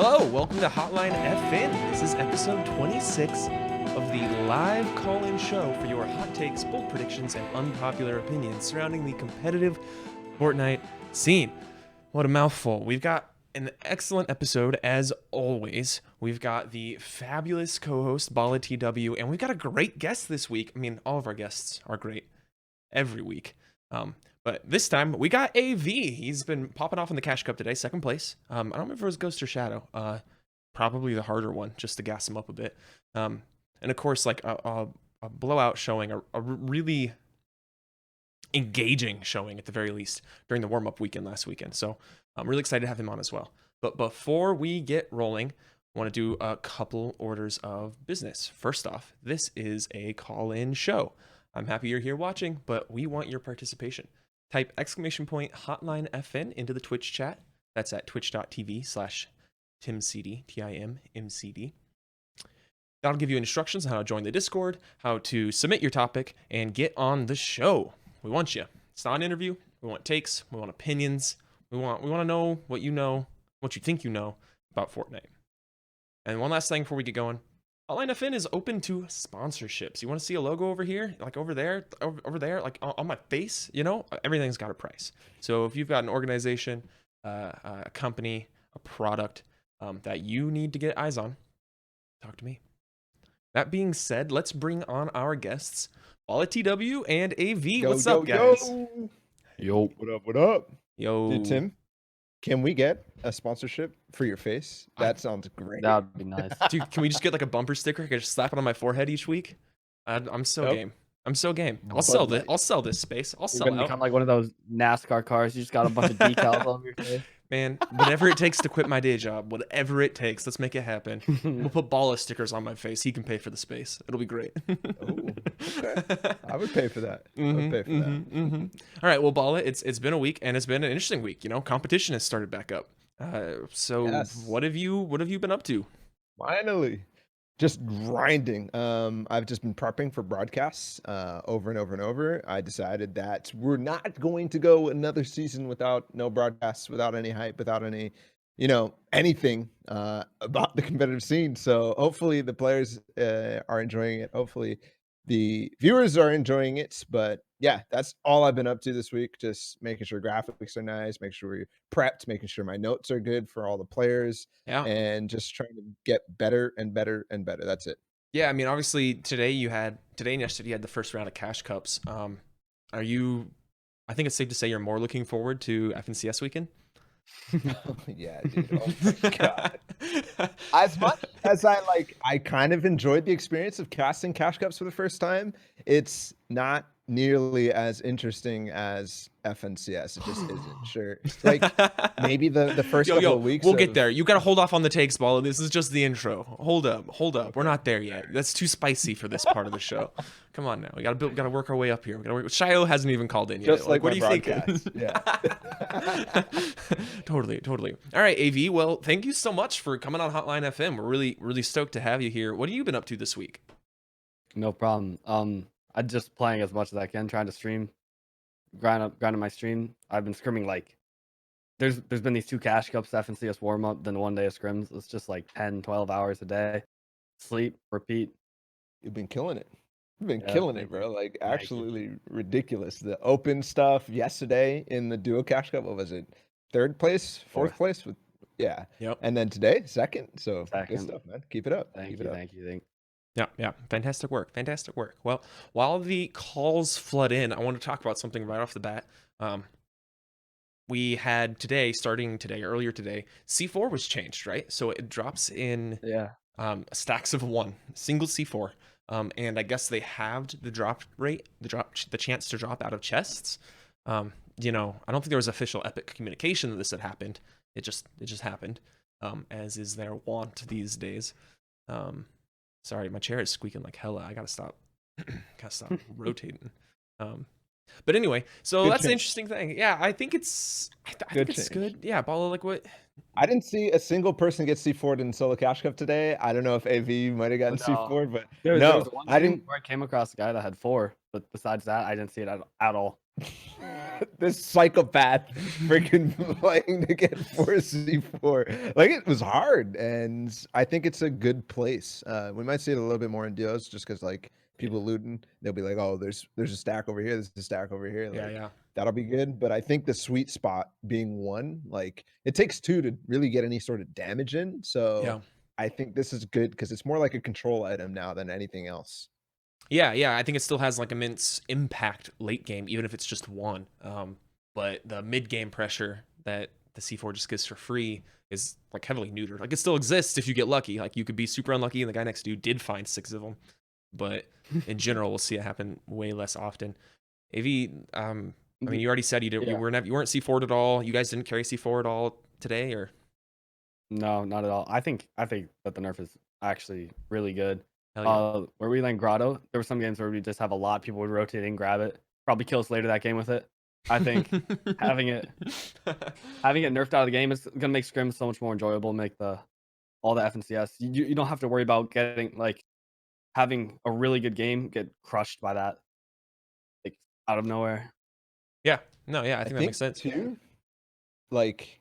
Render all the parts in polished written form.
Hello, welcome to Hotline FN. This is episode 26 of the live call-in show for your hot takes, bold predictions, and unpopular opinions surrounding the competitive Fortnite scene. What a mouthful. We've got an excellent episode, as always. We've got the fabulous co-host, Ballatw, and we've got a great guest this week. I mean, all of our guests are great every week. But this time we got AV. He's been popping off in the Cash Cup today, second place. I don't remember if it was Ghost or Shadow. Probably the harder one, just to gas him up a bit. And of course, like a blowout showing, a really engaging showing at the very least during the warm-up weekend last weekend. So I'm really excited to have him on as well. But before we get rolling, I want to do a couple orders of business. First off, this is a call-in show. I'm happy you're here watching, but we want your participation. Type !Hotline FN into the Twitch chat. That's at twitch.tv/Timmcd, Timmcd. That'll give you instructions on how to join the Discord, how to submit your topic, and get on the show. We want you. It's not an interview. We want takes. We want opinions. We want to know what you know, what you think you know about Fortnite. And one last thing before we get going. Hotline FN is open to sponsorships. You want to see a logo over here, like over there, like on my face? You know, everything's got a price. So if you've got an organization, a company, a product that you need to get eyes on, talk to me. That being said, let's bring on our guests, Ballatw and AV. What's up, guys? Yo, what up? Yo, Dude, Tim, can we get a sponsorship for your face? That sounds great. That would be nice. dude, can we just get like a bumper sticker? I can just slap it on my forehead each week. I'm so game. I'm so game. I'll sell this. I'll sell this space. I'll You're sell gonna out. become like one of those NASCAR cars. You just got a bunch of decals all over your face. Man, whatever it takes to quit my day job, whatever it takes, let's make it happen. We'll put Balla stickers on my face. He can pay for the space. It'll be great. Oh, okay. I would pay for that. I would pay for that. All right, well, Balla, it's been a week, and it's been an interesting week. You know, competition has started back up. So Yes. what have you been up to? Finally, just grinding. I've just been prepping for broadcasts over and over and over. I decided that we're not going to go another season without no broadcasts, without any hype, without any, anything about the competitive scene. So hopefully the players are enjoying it. Hopefully the viewers are enjoying it. But yeah, that's all I've been up to this week. Just making sure graphics are nice, making sure we're prepped, making sure my notes are good for all the players, Yeah. and just trying to get better and better and better. That's it. Yeah, I mean, obviously today and yesterday you had the first round of Cash Cups. I think it's safe to say you're more looking forward to FNCS weekend? Yeah, dude. Oh my god. As much as I kind of enjoyed the experience of casting Cash Cups for the first time, it's not nearly as interesting as FNCS. It just isn't. Sure, like maybe the first couple of weeks. We'll get there. You got to hold off on the takes, Balla. This is just the intro. Hold up. We're not there yet. That's too spicy for this part of the show. Come on now. We got to work our way up here. Shio hasn't even called in yet. Just like what do you think? Yeah. Totally. All right, AV. Well, thank you so much for coming on Hotline FM. We're really stoked to have you here. What have you been up to this week? No problem. I'm just playing as much as I can, trying to stream, grinding my stream. I've been scrimming like there's been these 2 Cash Cups, FNCS warm up, then 1 day of scrims. It's just like 10, 12 hours a day. Sleep, repeat. You've been killing it. You've been killing it, bro. Like absolutely ridiculous. The open stuff yesterday in the duo Cash Cup. What was it? 3rd place, 4th place with Yep. And then today, 2nd. So good stuff, man. Keep it up. Thank you. Yeah. Fantastic work. Well, while the calls flood in, I want to talk about something right off the bat. We had earlier today, C4 was changed, right? So it drops in stacks of 1, single C4. And I guess they halved the drop rate, the chance to drop out of chests. I don't think there was official Epic communication that this had happened. It just happened, as is their wont these days. Sorry, my chair is squeaking like hella. I gotta stop rotating. But anyway, so that's an interesting thing. Yeah, I think it's good. Yeah, Balla, like what? I didn't see a single person get C4'd in solo Cash Cup today. I don't know if AV might have gotten C4'd, but there was one I didn't. Where I came across a guy that had 4, but besides that, I didn't see it at all. this psychopath freaking playing to get 4C4. Like, it was hard, and I think it's a good place. We might see it a little bit more in duos just because, like, people looting, they'll be like, oh, there's a stack over here, there's a stack over here. Yeah, Like, yeah. that'll be good. But I think the sweet spot being 1, like, it takes 2 to really get any sort of damage in. So Yeah. I think this is good because it's more like a control item now than anything else. Yeah, yeah. I think it still has like immense impact late game, even if it's just 1. But the mid game pressure that the C4 just gives for free is like heavily neutered. Like, it still exists if you get lucky. Like, you could be super unlucky and the guy next to you did find 6 of them. But in general, we'll see it happen way less often. AV, I mean, you already said you weren't C4'd at all. You guys didn't carry C4 at all today, or? No, not at all. I think that the nerf is actually really good. Hell yeah. Where we land Grotto, there were some games where we just have a lot. People would rotate in, grab it, probably kill us later that game with it. I think having it nerfed out of the game is gonna make scrims so much more enjoyable. Make all the FNCS. You don't have to worry about having a really good game get crushed by that, like, out of nowhere. Yeah. No, yeah, I think that makes sense. Too, like,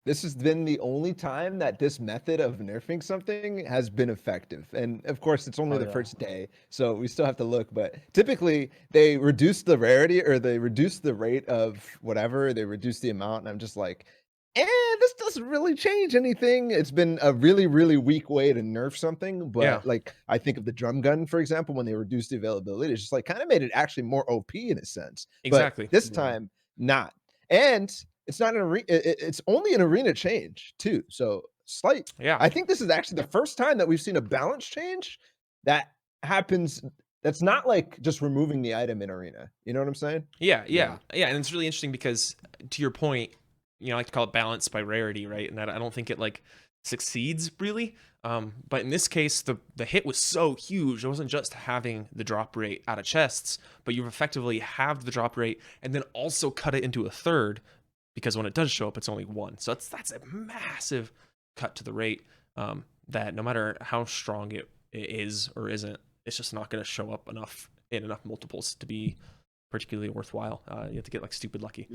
this has been the only time that this method of nerfing something has been effective. And of course, it's only the first day, so we still have to look. But typically, they reduce the rarity or they reduce the rate of whatever, they reduce the amount. And I'm just like, this doesn't really change anything. It's been a really, really weak way to nerf something. But Yeah. like, I think of the drum gun, for example, when they reduced the availability, it's just like kind of made it actually more OP in a sense. Exactly. But this time, not. And it's not an arena. It's only an arena change too. So slight. Yeah. I think this is actually the first time that we've seen a balance change that happens. That's not like just removing the item in arena. You know what I'm saying? Yeah. And it's really interesting because, to your point, I like to call it balance by rarity, right? And that I don't think it like succeeds really. But in this case, the hit was so huge. It wasn't just having the drop rate out of chests, but you effectively have the drop rate and then also cut it into a third, because when it does show up, it's only 1. So that's a massive cut to the rate, that no matter how strong it is or isn't, it's just not going to show up in enough multiples to be particularly worthwhile. You have to get like stupid lucky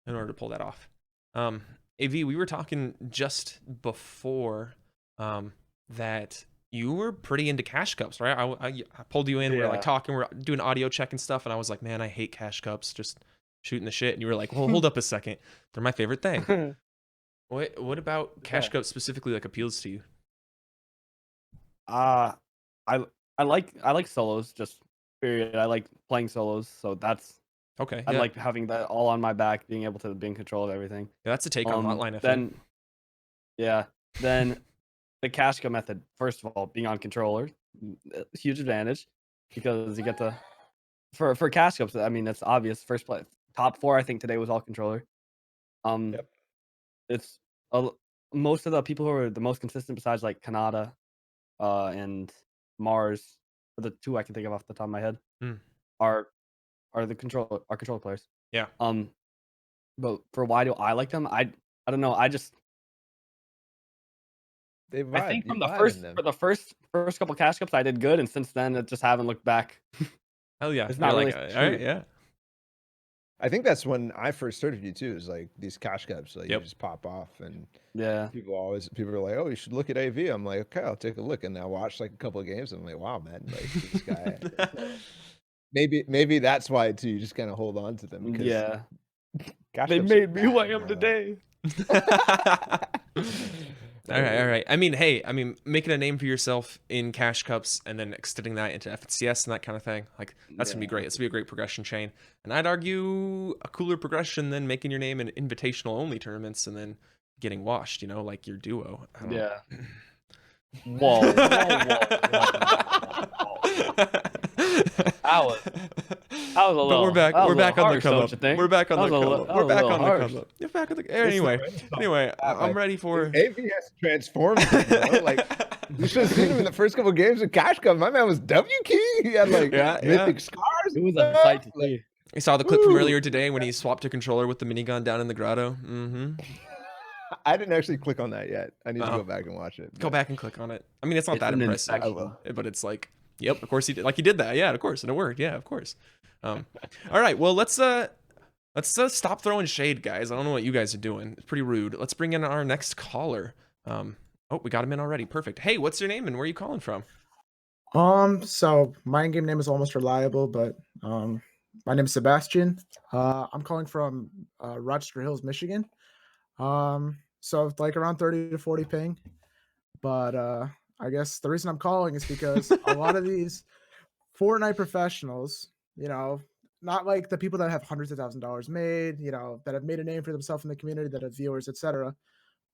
in order to pull that off. AV, we were talking just before that you were pretty into cash cups, right? I pulled you in, we were like talking, we're doing audio check and stuff, and I was like, man, I hate cash cups, just shooting the shit. And you were like, well, hold up a second, they're my favorite thing. What about cash cups specifically like appeals to you? I like solos, just period. I like playing solos, so that's okay. I like having that all on my back, being able to be in control of everything. Yeah, that's a take on Hotline FM. Then the cash cup method, first of all, being on controller, huge advantage, because you get to for cash cups. I mean, that's obvious. First play, top 4, I think today was all controller. It's most of the people who are the most consistent, besides like Kanata, and Mars, are the 2 I can think of off the top of my head, are control players. Yeah. But for why do I like them? I don't know. I just I think from the first couple cash cups I did good, and since then I just haven't looked back. Hell yeah. It's not really all right, yeah. I think that's when I first started you too. Is like these cash cups, like you just pop off, and people are like, "Oh, you should look at AV." I'm like, "Okay, I'll take a look." And I watched like a couple of games. And I'm like, "Wow, man, like this guy." maybe that's why too. You just kind of hold on to them. Because they made me who I am today. All right. I mean, making a name for yourself in cash cups and then extending that into FNCS and that kind of thing, like that's gonna be great. It's gonna be a great progression chain, and I'd argue a cooler progression than making your name in invitational only tournaments and then getting washed. Like your duo. Whoa. That was a little. But we're back. We're back on the come up. We're back on the come up. You're back on the. Anyway, I'm ready for. AV has transformed. Like you should have seen him in the first couple of games of Cash Cup. My man was W key. He had like mythic scars. It was a sight to see. I saw the clip from earlier today when he swapped a controller with the minigun down in the grotto. I didn't actually click on that yet. I need to go back and watch it. Go back and click on it. I mean, it's not that impressive, but it's like, yep, of course he did. Like he did that, yeah, of course, and it worked, yeah, of course. All right, well, let's Let's stop throwing shade, guys. I don't know what you guys are doing. It's pretty rude. Let's bring in our next caller. Oh, we got him in already. Perfect. Hey, what's your name and where are you calling from? So my in-game name is almost reliable, but my name is Sebastian. I'm calling from Rochester Hills, Michigan. So like around 30 to 40 ping. But I guess the reason I'm calling is because a lot of these Fortnite professionals, not like the people that have hundreds of $1,000s made, that have made a name for themselves in the community, that have viewers, etc.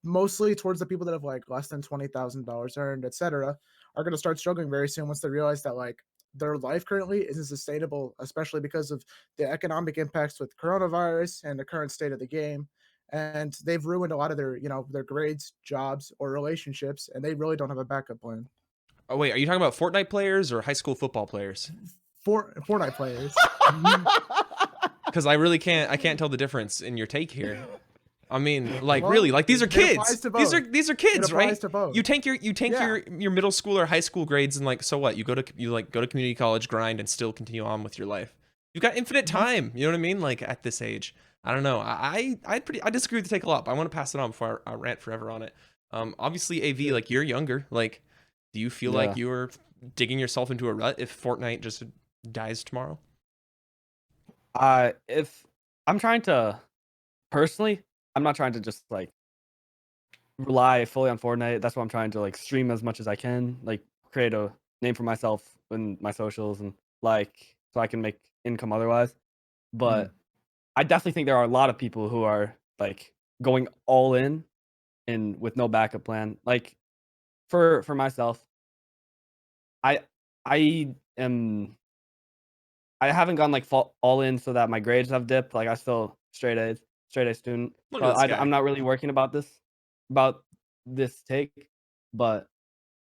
Mostly towards the people that have like less than $20,000 earned, etc., are going to start struggling very soon once they realize that like their life currently isn't sustainable, especially because of the economic impacts with coronavirus and the current state of the game. And they've ruined a lot of their grades, jobs, or relationships, and they really don't have a backup plan. Oh, wait, are you talking about Fortnite players or high school football players? Fortnite players. Because I can't tell the difference in your take here. I mean, like, Well, really, like, these are it kids. applies to These both. are kids, It right? applies to both. You tank Yeah. your middle school or high school grades, and like, so what? You go to community college, grind, and still continue on with your life. You've got infinite time. You know what I mean? Like at this age, I don't know. I disagree with the take a lot, but I want to pass it on before I rant forever on it. Obviously, AV, like, you're younger. Like, do you feel like you're digging yourself into a rut if Fortnite just dies tomorrow? If I'm trying to personally, I'm not trying to just like rely fully on Fortnite. That's why I'm trying to like stream as much as I can, like create a name for myself in my socials and like so I can make income otherwise. But I definitely think there are a lot of people who are like going all in and with no backup plan. Like for myself, I am I haven't gone like all in so that my grades have dipped. Like I still straight A student. Look So at this guy. I'm not really working about this take, but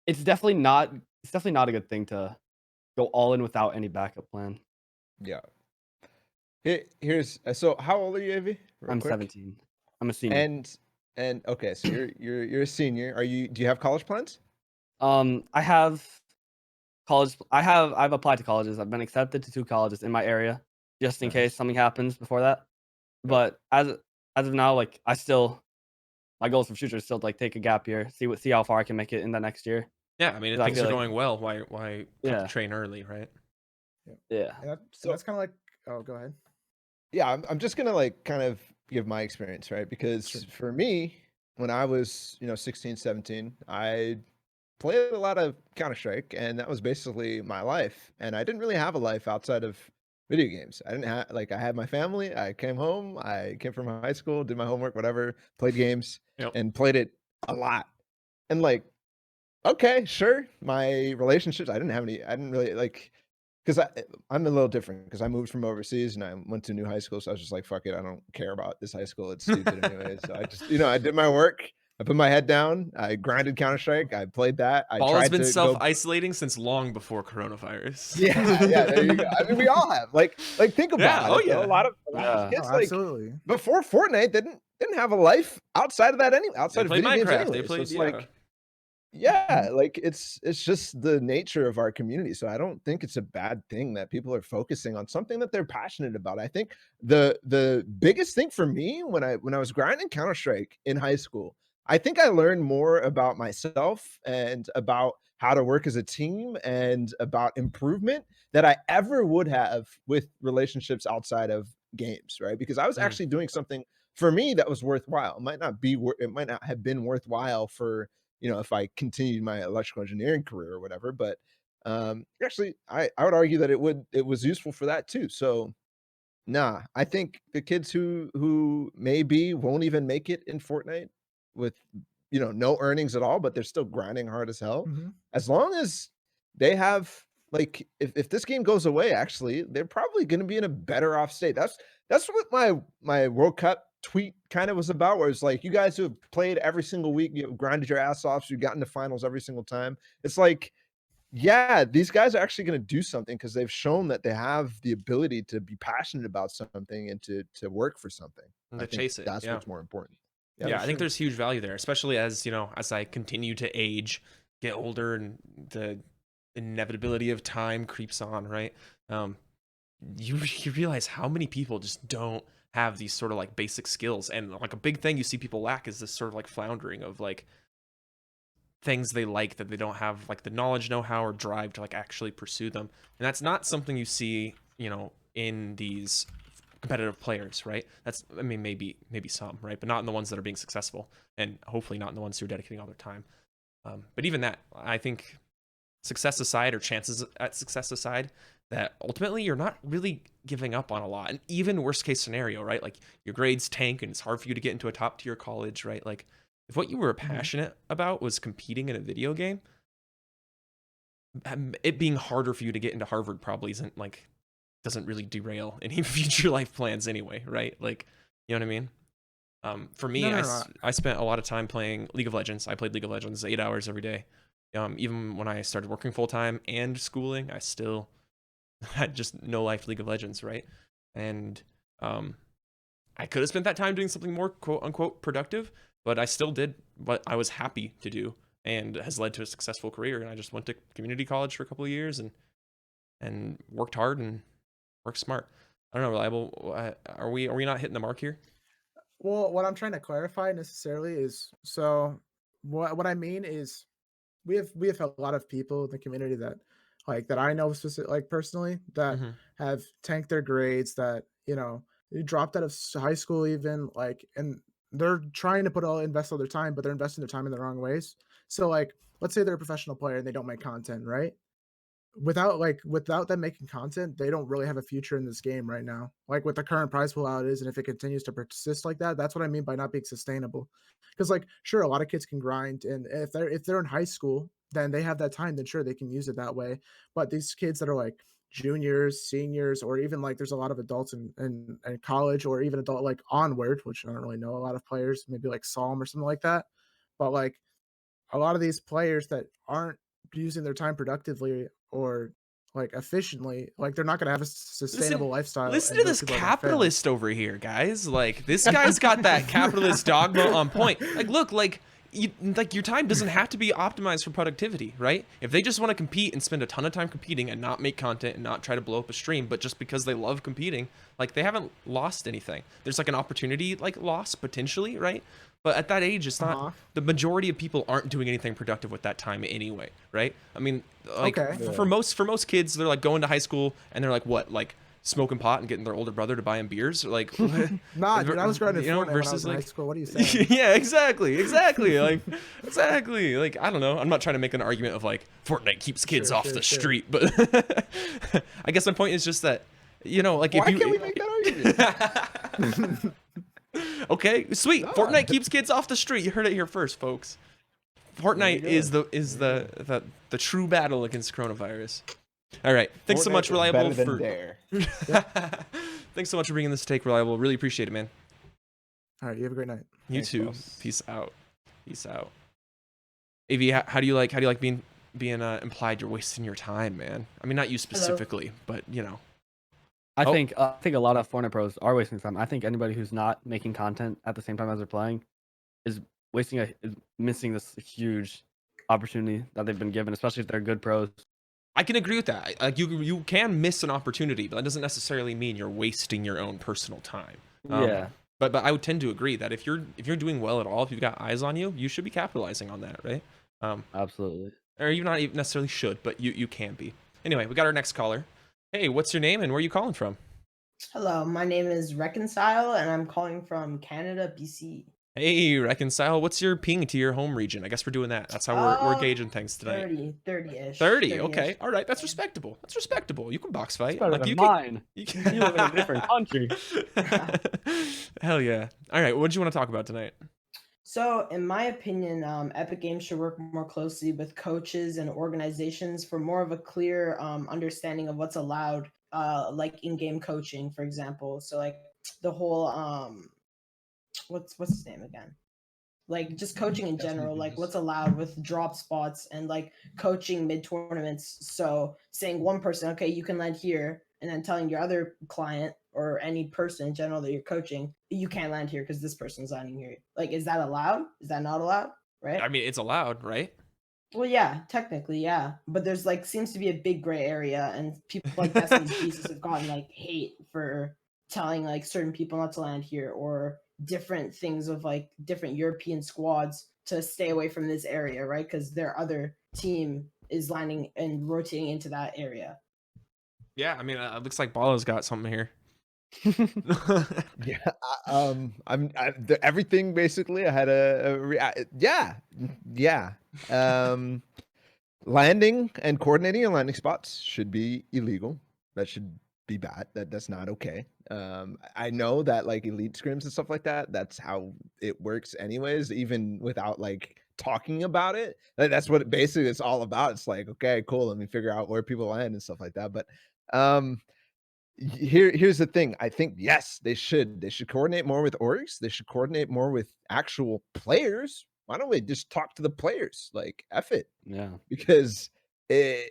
it's definitely not a good thing to go all in without any backup plan. Yeah. Here's so how old are you, AV? I'm 17. I'm a senior. And okay, so you're a senior. Do you have college plans? I have college. I've applied to colleges. I've been accepted to 2 colleges in my area, just in Nice. case something happens before that. But as of now, like my goals for future is still to like take a gap year, see how far I can make it in the next year. Yeah, I mean, if 'Cause I things feel are like- going well, why cut Yeah. the train early, right? Yeah. And So- that's kind of like, oh, go ahead. Yeah, I'm just gonna like kind of give my experience, right? Because Sure. for me, when I was 16, 17, I played a lot of Counter-Strike, and that was basically my life. And I didn't really have a life outside of video games. I didn't have I had my family. I came home. I came from high school, did my homework, whatever, played games, Yep. and played it a lot. And like, okay, sure, my relationships. I didn't really like. Because I'm a little different because I moved from overseas and I went to a new high school. So I was just like, fuck it. I don't care about this high school. It's stupid anyway. So I just, I did my work. I put my head down. I grinded Counter-Strike. I played that. I Ball has tried been to go. self-isolating since long before coronavirus. Yeah, there you go. I mean, we all have. Like think about Yeah, it. oh, though. yeah. A lot of Yeah. kids, Oh, like absolutely. before Fortnite, they didn't have a life outside of that They outside of played video games Minecraft. anyway. They So played, it's yeah. like, yeah, like it's just the nature of our community. So I don't think it's a bad thing that people are focusing on something that they're passionate about. I think the biggest thing for me when I was grinding Counter-Strike in high school, I think I learned more about myself and about how to work as a team and about improvement that I ever would have with relationships outside of games, right? Because I was Mm. actually doing something for me that was worthwhile. It might not have been worthwhile for if I continued my electrical engineering career or whatever. But actually, I would argue that it was useful for that too. So, nah, I think the kids who maybe won't even make it in Fortnite with no earnings at all, but they're still grinding hard as hell. Mhm. As long as they have like, if this game goes away, actually, they're probably going to be in a better off state. That's what my World Cup tweet kind of was about, where it's like, you guys who have played every single week, you have grinded your ass off, so you got into finals every single time. It's like, yeah, these guys are actually going to do something because they've shown that they have the ability to be passionate about something and to work for something. And I to think chase it. that's Yeah. what's more important. Yeah, for I think sure. there's huge value there, especially as as I continue to age, get older, and the inevitability of time creeps on, right? You realize how many people just don't have these sort of like basic skills. And like a big thing you see people lack is this sort of like floundering of like things they like that they don't have like the knowledge, know-how, or drive to like actually pursue them. And that's not something you see, in these competitive players, right? That's, I mean, maybe some, right? But not in the ones that are being successful, and hopefully not in the ones who are dedicating all their time. But even that, I think, success aside, or chances at success aside, that ultimately you're not really giving up on a lot. And even worst case scenario, right? Like your grades tank and it's hard for you to get into a top tier college, right? Like if what you were passionate about was competing in a video game, it being harder for you to get into Harvard probably doesn't really derail any future life plans anyway, right? Like, you know what I mean? For me, No. I spent a lot of time playing League of Legends. I played League of Legends 8 hours every day. Even when I started working full time and schooling, I still had just no life League of Legends, right? And I could have spent that time doing something more quote unquote productive, but I still did what I was happy to do, and has led to a successful career. And I just went to community college for a couple of years and worked hard and worked smart. I don't know, Reliable. Are we not hitting the mark here? Well, what I'm trying to clarify necessarily is, so what I mean is we have a lot of people in the community that I know personally that Mhm. have tanked their grades, that they dropped out of high school even, and they're trying to invest all their time, but they're investing their time in the wrong ways. So let's say they're a professional player and they don't make content, right? Without them making content, they don't really have a future in this game right now. Like with the current prize pool how it is, and if it continues to persist like that, that's what I mean by not being sustainable. Because sure, a lot of kids can grind, and if they're in high school, then they have that time, then sure they can use it that way. But these kids that are juniors, seniors, or even there's a lot of adults in college, or even adult onward, which I don't really know a lot of players, maybe like Psalm or something like that. But a lot of these players that aren't using their time productively or efficiently, they're not going to have a sustainable lifestyle. Listen And to those this people are going to fail. capitalist over here, guys. Like this guy's got that capitalist dogma on point. Like, look, your time doesn't have to be optimized for productivity, right? If they just want to compete and spend a ton of time competing and not make content and not try to blow up a stream, but just because they love competing, they haven't lost anything. There's an opportunity loss potentially, right? But at that age, it's not, the majority of people aren't doing anything productive with that time anyway, right? I mean, Okay. for most kids, they're going to high school and they're smoking pot and getting their older brother to buy them beers. Nah, dude, I was grinding Fortnite when I was in high school. What are you saying? Yeah, exactly. Exactly. I don't know. I'm not trying to make an argument of Fortnite keeps kids off the street, but I guess my point is just that, Why can't we make that argument? Okay, sweet. No. Fortnite keeps kids off the street. You heard it here first, folks. Fortnite is the true battle against coronavirus. All right. Thanks so Fortnite much, is Reliable, better than for Dare. Thanks so much for bringing this take, Reliable. Really appreciate it, man. All right, you have a great night. You Thanks, too. boss. Peace out. Peace out. AV, how do you like being implied you're wasting your time, man? I mean, not you specifically, but I think a lot of Fortnite pros are wasting time. I think anybody who's not making content at the same time as they're playing is missing this huge opportunity that they've been given, especially if they're good pros. I can agree with that. You can miss an opportunity, but that doesn't necessarily mean you're wasting your own personal time. Yeah. But I would tend to agree that if you're doing well at all, if you've got eyes on you, you should be capitalizing on that, right? Absolutely. Or you not even necessarily should, but you can be. Anyway, we got our next caller. Hey, what's your name and where are you calling from? Hello, my name is Reconcile, and I'm calling from Canada, BC. Hey, Reconcile, what's your ping to your home region? I guess we're doing that. That's how we're gauging things tonight. 30-ish. 30, okay. All right, that's respectable. That's respectable. You can box fight. It's better than mine. You You live in a different country. Hell yeah. All right, what do you want to talk about tonight? So, in my opinion, Epic Games should work more closely with coaches and organizations for more of a clear understanding of what's allowed, in-game coaching, for example. So, the whole what's his name again? Just coaching in general, what's allowed with drop spots and coaching mid tournaments. So saying one person, okay, you can land here, and then telling your other client or any person in general that you're coaching, you can't land here because this person's landing here. Is that allowed? Is that not allowed? Right? I mean, it's allowed, right? Well, yeah, technically, yeah. But there's seems to be a big gray area, and people like Destiny's Jesus have gotten hate for telling like certain people not to land here, or different things of like different European squads to stay away from this area, right? Because their other team is landing and rotating into that area. Yeah, I mean, it looks like Ballatw's got something here. Yeah, everything basically. I had yeah. Landing and coordinating your landing spots should be illegal. That should be bad. That's not okay. I know that like elite scrims and stuff like that, that's how it works anyways, even without like talking about it. That's what it basically it's all about. It's like, okay, cool, let me figure out where people land and stuff like that. But here's the thing. I think yes, they should coordinate more with orgs. They should coordinate more with actual players. Why don't we just talk to the players? Like F it. Yeah. Because they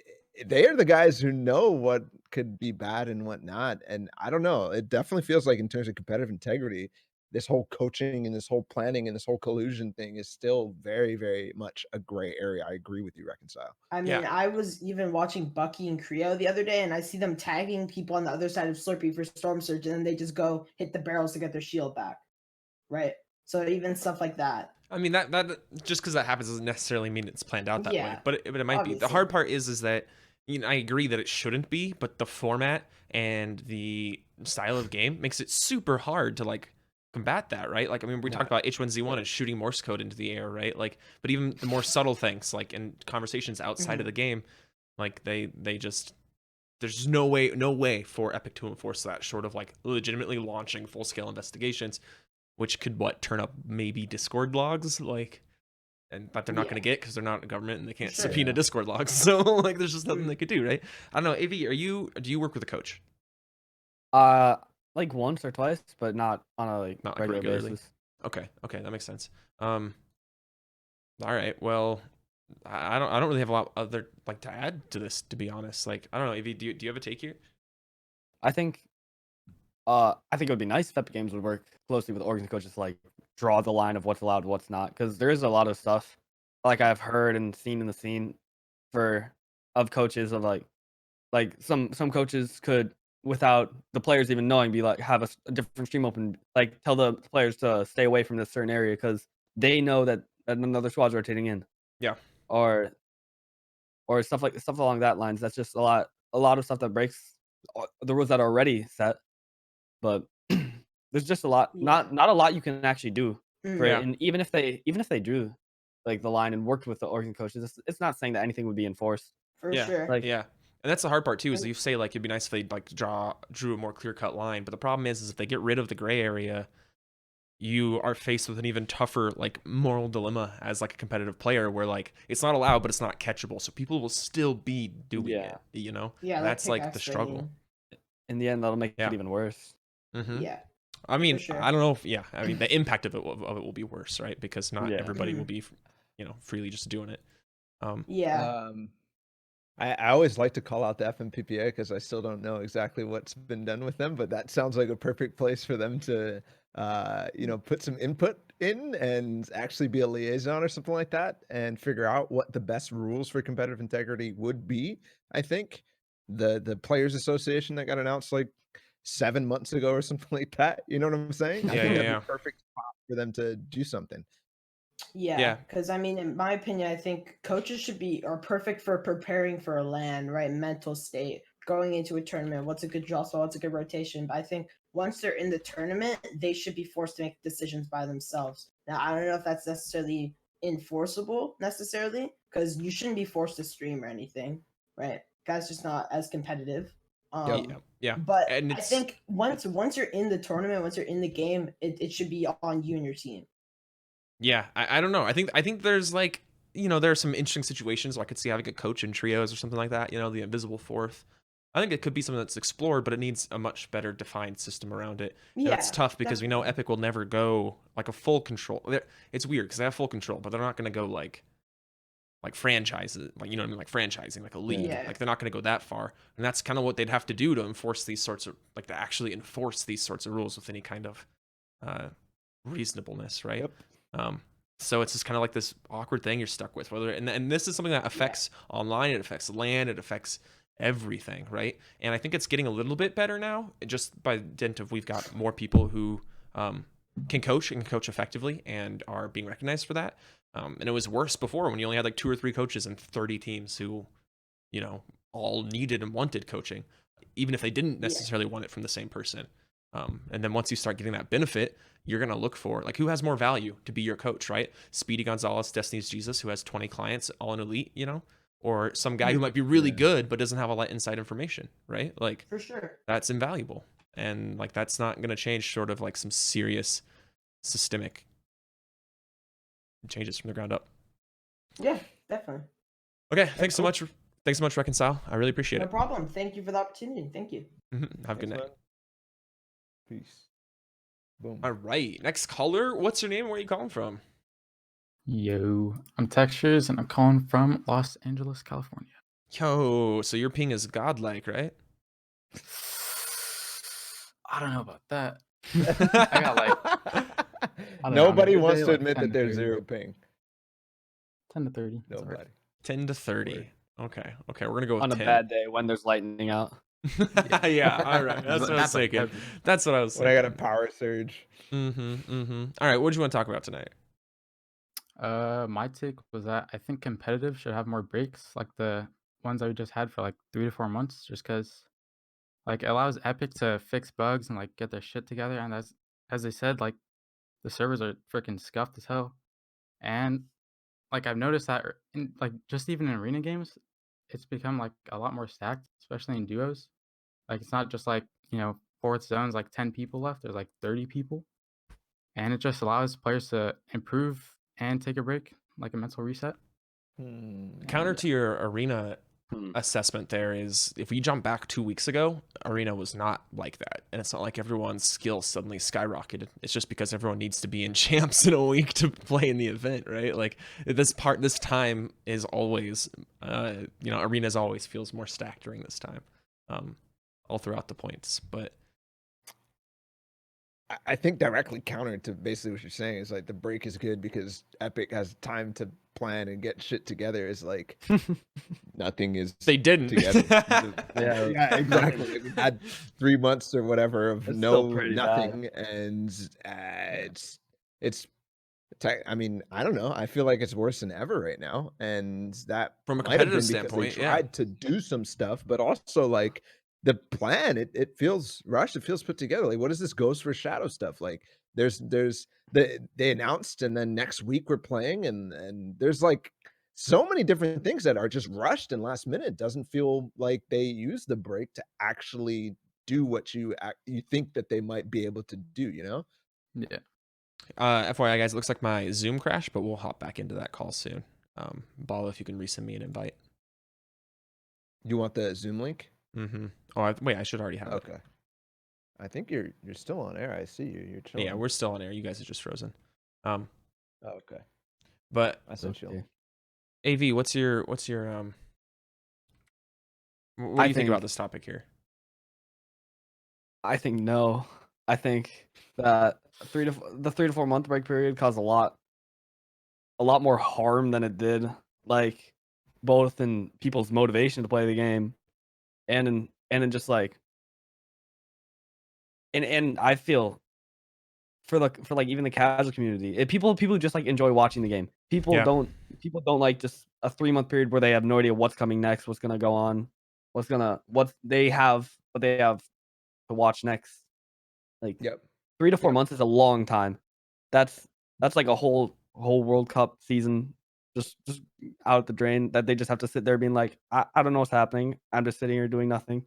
are the guys who know what could be bad and what not. And I don't know. It definitely feels like in terms of competitive integrity, this whole coaching and this whole planning and this whole collusion thing is still very, very much a gray area. I agree with you, Reconcile. I mean, I was even watching Bucky and Creo the other day, and I see them tagging people on the other side of Slurpee for Storm Surge, and then they just go hit the barrels to get their shield back, right? So even stuff like that. I mean, that just because that happens doesn't necessarily mean it's planned out that way, Yeah, but it might be. The obviously. hard part is that I agree that it shouldn't be, but the format and the style of game makes it super hard to like combat that, right? Like, I mean, we talked about H1Z1 and shooting Morse code into the air, right? Like, but even the more subtle things, like in conversations outside of the game, like they just there's no way for Epic to enforce that short of like legitimately launching full scale investigations, which could turn up maybe Discord logs, like, but they're not going to get because they're not a government and they can't subpoena Discord logs. So like, there's just nothing they could do, right? I don't know. AV, do you work with a coach? Like once or twice, but not on a Not like regular regularly. basis. Okay, that makes sense. All right. Well, I don't really have a lot other like to add to this, to be honest. Like, I don't know. AV, do you have a take here? I think it would be nice if Epic Games would work closely with orgs and coaches to like draw the line of what's allowed, what's not, because there is a lot of stuff like I've heard and seen in the scene of coaches of like some coaches could, without the players even knowing, be like have a different stream open, like tell the players to stay away from this certain area because they know that another squad's rotating in. Yeah. Or stuff along that lines. That's just a lot of stuff that breaks the rules that are already set. But there's just a lot, not a lot you can actually do for it. And even if they drew like the line and worked with the organ coaches, it's not saying that anything would be enforced. For sure. Like, yeah. And that's the hard part too, is you say like it'd be nice if they like drew a more clear cut line, but the problem is if they get rid of the gray area, you are faced with an even tougher like moral dilemma as like a competitive player, where like it's not allowed, but it's not catchable, so people will still be doing it. You know, Yeah, that's like the struggle. In the end, that'll make it even worse. Mm-hmm. Yeah. I mean, sure. I don't know if I mean the impact of it will be worse, right? Because not everybody will be, freely just doing it. I always like to call out the FMPPA because I still don't know exactly what's been done with them, but that sounds like a perfect place for them to, put some input in and actually be a liaison or something like that and figure out what the best rules for competitive integrity would be. I think the Players Association that got announced like 7 months ago or something like that. You know what I'm saying? I think that'd be a perfect spot for them to do something. Yeah, because I mean, in my opinion, I think coaches are perfect for preparing for a LAN, right? Mental state, going into a tournament. What's a good draw spell? What's a good rotation? But I think once they're in the tournament, they should be forced to make decisions by themselves. Now, I don't know if that's necessarily enforceable necessarily, because you shouldn't be forced to stream or anything, right? That's just not as competitive. But I think once you're in the tournament, once you're in the game, it should be on you and your team. Yeah, I don't know. I think there's like, there are some interesting situations where I could see having a coach in trios or something like that, the invisible fourth. I think it could be something that's explored, but it needs a much better defined system around it. Yeah, that's tough because we know Epic will never go like a full control. It's weird because they have full control, but they're not going to go like franchises, like, like franchising, like a league. Like they're not going to go that far. And that's kind of what they'd have to do to enforce these sorts of, like to actually enforce these sorts of rules with any kind of reasonableness, right? Yep. So it's just kind of like this awkward thing you're stuck with, and this is something that affects online, it affects LAN, it affects everything, right? And I think it's getting a little bit better now, just by dint of we've got more people who can coach and can coach effectively and are being recognized for that. And it was worse before when you only had like 2 or 3 coaches and 30 teams who, you know, all needed and wanted coaching, even if they didn't necessarily want it from the same person. And then once you start getting that benefit, you're going to look for like who has more value to be your coach, right? Speedy Gonzalez, Destiny's Jesus, who has 20 clients, all in elite, you know, or some guy who might be really good but doesn't have all that inside information, right? Like, For sure. that's invaluable. And like that's not going to change sort of like some serious systemic changes from the ground up. Yeah, definitely. Okay, thanks so much. Thanks so much, Reconcile. I really appreciate No it. problem. Thank you for the opportunity. Thank you. Have a good night. Peace. Boom. All right, next caller. What's your name? Where are you calling from? Yo, I'm Textures and I'm calling from Los Angeles, California. Yo, so your ping is godlike, right? I don't know about that. I got like don't know, Nobody maybe wants to like admit 10 that to there's 30. 0 ping. 10 to 30. That's all right. Nobody. 10 to 30. Okay, we're gonna go with On a 10. bad day when there's lightning out. Yeah, all right. That's what I was like thinking. That's what I was When thinking. I got a power surge. All right, what do you want to talk about tonight? My take was that I think competitive should have more breaks, like the ones that we just had for like 3 to 4 months, just because like it allows Epic to fix bugs and like get their shit together. And as they said, like the servers are freaking scuffed as hell. And like I've noticed that in like just even in arena games, it's become like a lot more stacked, especially in duos. Like it's not just like, fourth zone's like 10 people left, there's like 30 people. And it just allows players to improve and take a break, like a mental reset. Counter to your arena assessment there is if we jump back 2 weeks ago, arena was not like that. And it's not like everyone's skill suddenly skyrocketed. It's just because everyone needs to be in champs in a week to play in the event, right? Like this time is always, arenas always feels more stacked during this time, all throughout the points. But I think directly counter to basically what you're saying is like the break is good because Epic has time to plan and get shit together. Is like nothing is they didn't. together. Yeah, Exactly. We had 3 months or whatever of It's still no pretty nothing, and it's. I mean, I don't know. I feel like it's worse than ever right now, and that From a might have been competitive because they standpoint, yeah. tried to do some stuff, but also like the plan, it feels rushed. It feels put together. Like, what is this Ghost for Shadow stuff? Like, they announced, and then next week we're playing, and there's like so many different things that are just rushed and last minute. It doesn't feel like they use the break to actually do what you think that they might be able to do. You know? Yeah. FYI, guys, it looks like my Zoom crashed, but we'll hop back into that call soon. Ballatw, if you can resend me an invite. You want the Zoom link? Oh, wait, I should already have it. Okay. I think you're still on air. I see you. You're chilling. Yeah, we're still on air. You guys are just frozen. Oh, okay. But I said chill. AV, what's your what do you think about this topic here? I think no. I think that the 3 to 4 month break period caused a lot more harm than it did. Like both in people's motivation to play the game, and in just like, and I feel for like even the casual community, people who just like enjoy watching the game. People don't like just a 3-month period where they have no idea what's coming next, what's gonna go on, what they have to watch next. Like 3 to 4 months is a long time. That's like a whole World Cup season just out the drain that they just have to sit there being like, I don't know what's happening. I'm just sitting here doing nothing.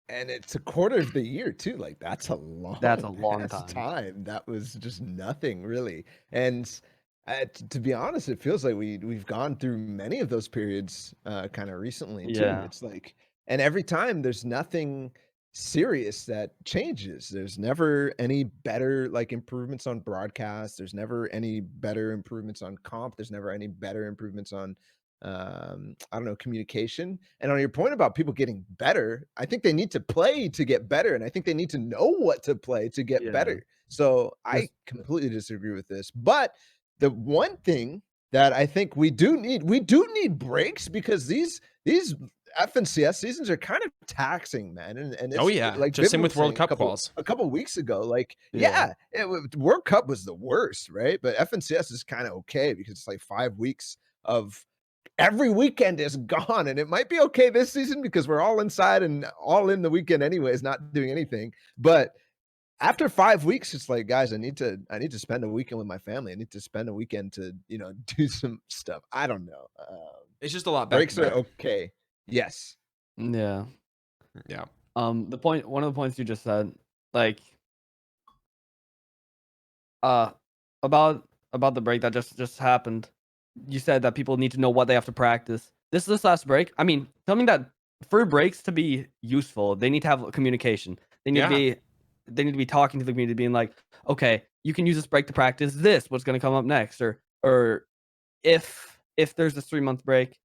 And it's a quarter of the year too. Like that's a long time. That was just nothing really. And to be honest, it feels like we've gone through many of those periods kind of recently too. It's like, and every time there's nothing serious that changes. There's never any better like improvements on broadcast. There's never any better improvements on comp. There's never any better improvements on I don't know, communication. And on your point about people getting better, I think they need to play to get better, and I think they need to know what to play to get better. So I completely disagree with this. But the one thing that I think we do need breaks, because these FNCS seasons are kind of taxing, man, and Oh it's yeah, like just Viv same was with World saying Cup quals. a couple weeks ago, like, Yeah. World Cup was the worst, right? But FNCS is kind of okay because it's like 5 weeks of every weekend is gone, and it might be okay this season because we're all inside and all in the weekend anyways, not doing anything. But after 5 weeks, it's like, guys, I need to spend a weekend with my family. I need to spend a weekend to, do some stuff. I don't know. It's just a lot back Breaks to are back. okay. Yes. Yeah. Yeah. One of the points you just said, like, about the break that just happened. You said that people need to know what they have to practice. This last break, I mean, something that for breaks to be useful, they need to have communication. They need to be talking to the community, being like, okay, you can use this break to practice this. What's going to come up next, or if there's this 3-month break,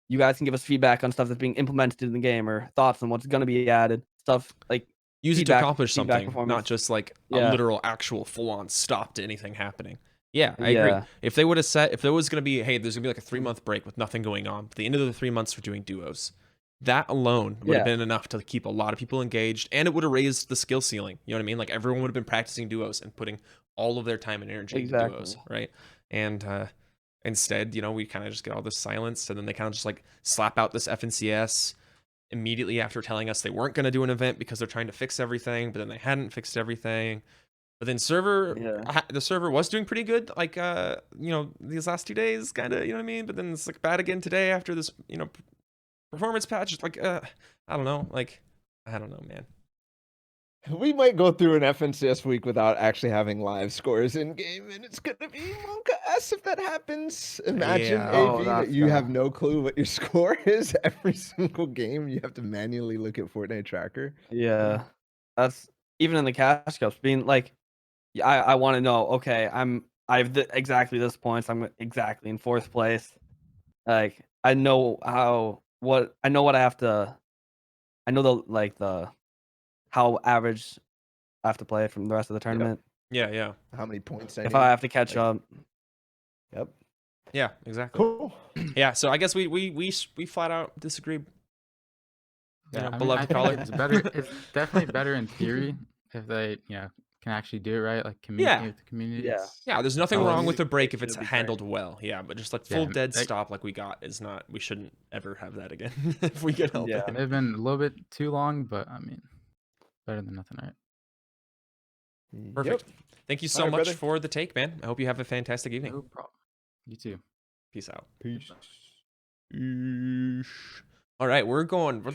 you guys can give us feedback on stuff that's being implemented in the game or thoughts on what's going to be added. Stuff like Use it to accomplish something, not performance. just like a Yeah. literal, actual, full-on stop to anything happening. Yeah, I Yeah. agree. If they would have said, if there was going to be, hey, there's going to be like a 3-month break with nothing going on, at the end of the 3 months, we're doing duos. That alone would have Yeah. been enough to keep a lot of people engaged, and it would have raised the skill ceiling. You know what I mean? Like everyone would have been practicing duos and putting all of their time and energy into duos, Exactly. right? And instead, we kind of just get all this silence, and then they kind of just like slap out this FNCS immediately after telling us they weren't going to do an event because they're trying to fix everything, but then they hadn't fixed everything. But then the server was doing pretty good, like these last 2 days, kind of, you know what I mean? But then it's like bad again today after this, performance patch. Like I don't know, man. We might go through an FNCS week without actually having live scores in game, and it's gonna be Monka S if that happens. Imagine, Yeah. AV, that you have no clue what your score is every single game. You have to manually look at Fortnite tracker. Yeah. That's even in the cash cups being like, I want to know, okay, exactly this points. I'm exactly in 4th place. Like I know what I have to. I know the how average I have to play from the rest of the tournament. Yeah. How many points If I have to catch up. Yep. Yeah, exactly. Cool. Yeah, so I guess we flat out disagree. Yeah, Beloved I caller. think it's better. It's definitely better in theory if they, can actually do it right, like communicate with the community. Yeah. Yeah, there's nothing Oh, wrong it with a break it if it's should be handled well. Yeah, but just like full Yeah, dead like- stop like we got is not. We shouldn't ever have that again if we can help Yeah. it. They've been a little bit too long, but I mean, better than nothing, right? Perfect. Thank you so All right, much brother. for the take, man. I hope you have a fantastic evening. No problem. You too. Peace out. Peace. All right, we're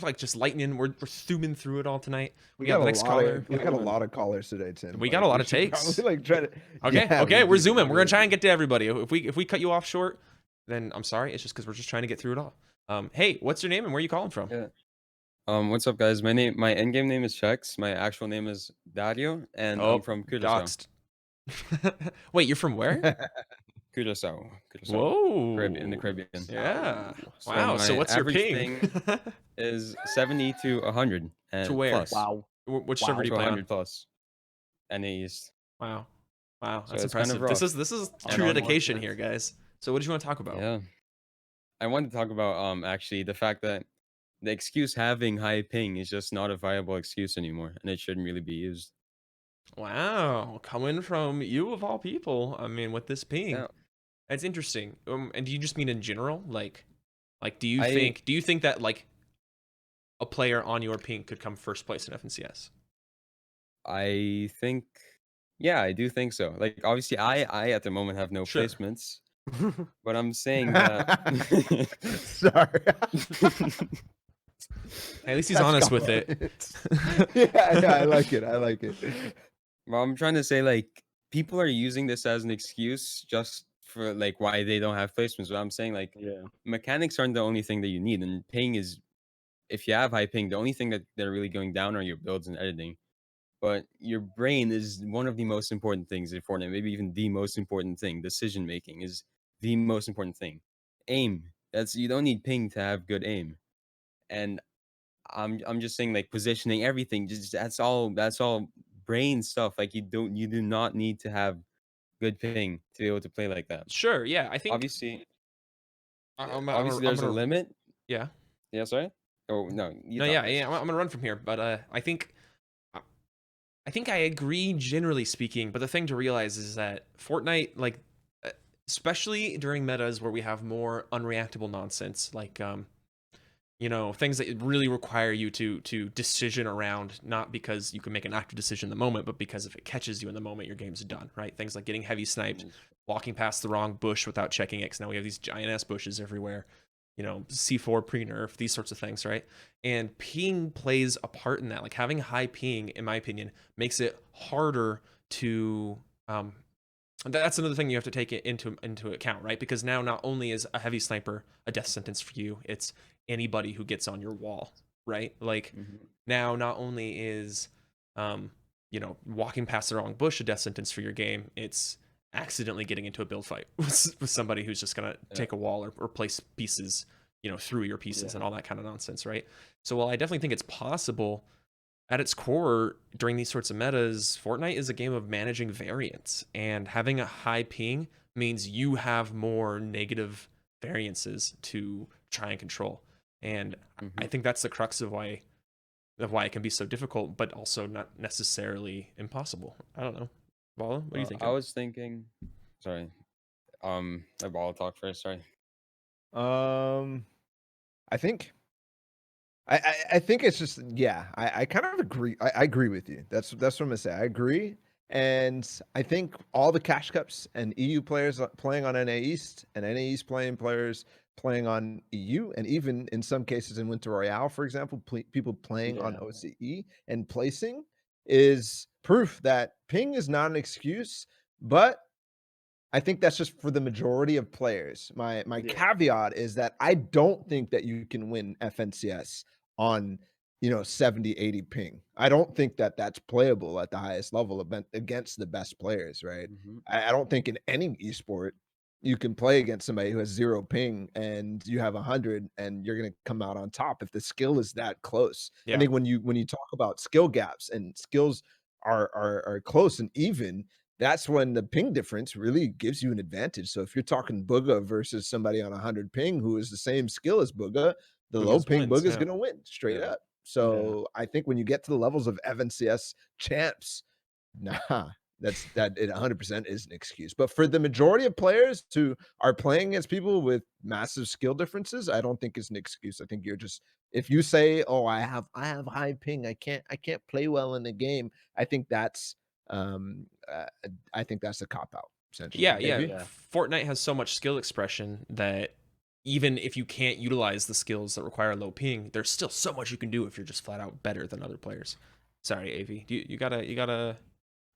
like just lightning. We're zooming through it all tonight. We got the a next lot caller. we got a lot of callers today, Tim. We got a lot of should takes. probably, try to. Okay, Yeah, okay, we we're do, zooming. we We're gonna really try do. and get to everybody. If we cut you off short, then I'm sorry. It's just because we're just trying to get through it all. Hey, what's your name and where are you calling from? Yeah. What's up, guys? My endgame name is Chex. My actual name is Dario, and I'm from Curaçao. Doxed. Wait, you're from where? Curaçao. Whoa. In the Caribbean. Yeah. So Wow. So my what's your average ping? ping is 70 to 100 and To where? plus. Wow. Which Wow. server do To you play 100 on? plus. And East. Wow. Wow. So That's it's kind of impressive. rough. This is And true on dedication more here, guys. So what did you want to talk about? Yeah. I wanted to talk about actually the fact that the excuse having high ping is just not a viable excuse anymore, and it shouldn't really be used. Wow. Coming from you of all people. I mean, with this ping. Yeah. That's interesting. And do you just mean in general? Like do you I- think that like a player on your ping could come first place in FNCS? I think, yeah, I do think so. Like, obviously, I at the moment have no Sure. placements, but I'm saying that. Sorry. At least he's honest with it. yeah, I like it. Well, I'm trying to say, like, people are using this as an excuse just for like why they don't have placements. But I'm saying, like, Yeah. mechanics aren't the only thing that you need, and ping is, if you have high ping, the only thing that they're really going down are your builds and editing. But your brain is one of the most important things in Fortnite, maybe even the most important thing. Decision making is the most important thing. Aim. You don't need ping to have good aim. And I'm just saying, like, positioning, everything, just that's all brain stuff. Like, you do not need to have good ping to be able to play like that. Sure, yeah. I think Obviously, I'm there's a gonna- limit. Yeah. Yeah, sorry. Oh no, you No, talk yeah, first. I'm gonna run from here, but I think I agree generally speaking, but the thing to realize is that Fortnite, like, uh, especially during metas where we have more unreactable nonsense, like things that really require you to decision around, not because you can make an active decision in the moment, but because if it catches you in the moment, your game's done, right? Things like getting heavy sniped, walking past the wrong bush without checking it, because now we have these giant ass bushes everywhere. C4 pre-nerf, these sorts of things, right? And ping plays a part in that. Like having high ping, in my opinion, makes it harder to that's another thing you have to take it into account, right? Because now not only is a heavy sniper a death sentence for you, it's anybody who gets on your wall, right? Like now not only is walking past the wrong bush a death sentence for your game, it's accidentally getting into a build fight with somebody who's just gonna take a wall or place pieces through your pieces and all that kind of nonsense, right? So while I definitely think it's possible, at its core, during these sorts of metas, Fortnite is a game of managing variance, and having a high ping means you have more negative variances to try and control. And I think that's the crux of why it can be so difficult, but also not necessarily impossible. I don't know. Ballatw, what do you think? I was thinking, sorry, let Ballatw talk first. Sorry. I think I think it's just I kind of agree. I agree with you. That's what I'm gonna say. I agree. And I think all the cash cups and EU players playing on NA East and NA East players playing on EU, and even in some cases in Winter Royale, for example, people playing on OCE and placing is proof that ping is not an excuse, but I think that's just for the majority of players. My caveat is that I don't think that you can win FNCS on 70, 80 ping. I don't think that that's playable at the highest level against the best players, right? I don't think in any esport you can play against somebody who has 0 ping and you have 100 and you're going to come out on top if the skill is that close. I think when you talk about skill gaps and skills are close and even, that's when the ping difference really gives you an advantage. So if you're talking Booga versus somebody on 100 ping who is the same skill as Booga, the low ping Booga is going to win straight up. So I think when you get to the levels of FNCS champs, nah, that it 100% is an excuse. But for the majority of players who are playing against people with massive skill differences, I don't think it's an excuse. I think you're just, if you say, "Oh, I have high ping, I can't play well in the game," I think that's I think that's a cop out essentially. Yeah. Fortnite has so much skill expression that even if you can't utilize the skills that require low ping, there's still so much you can do if you're just flat out better than other players. Sorry, AV. You gotta.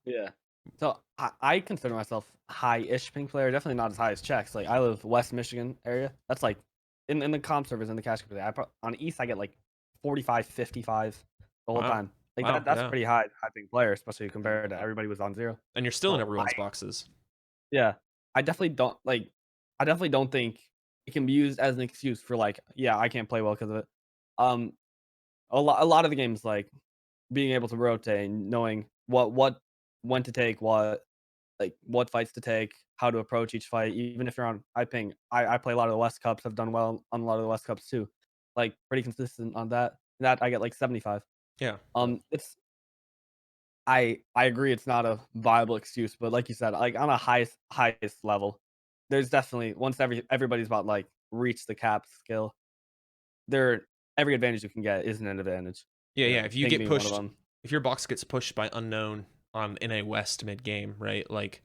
Yeah. So I consider myself high-ish ping player. Definitely not as high as Checks. Like I live West Michigan area. That's like in the comp servers in the cash community. On East I get like 45, 55 the whole time. Like that's pretty high ping player, especially compared to everybody was on 0. And you're still in everyone's boxes. Yeah. I definitely don't think it can be used as an excuse for like, yeah, I can't play well because of it. A lot of the games, like being able to rotate, knowing when to take what fights to take, how to approach each fight, even if you're on high ping. I play a lot of the West Cups. I've done well on a lot of the West Cups too. Like pretty consistent on that. That I get like 75. Yeah. It's I agree it's not a viable excuse, but like you said, like on a highest level, there's definitely once everybody's about like reach the cap skill, every advantage you can get is an advantage. Yeah. If you Ping get being one of pushed, them. if your box gets pushed by unknown on NA West mid game, right? Like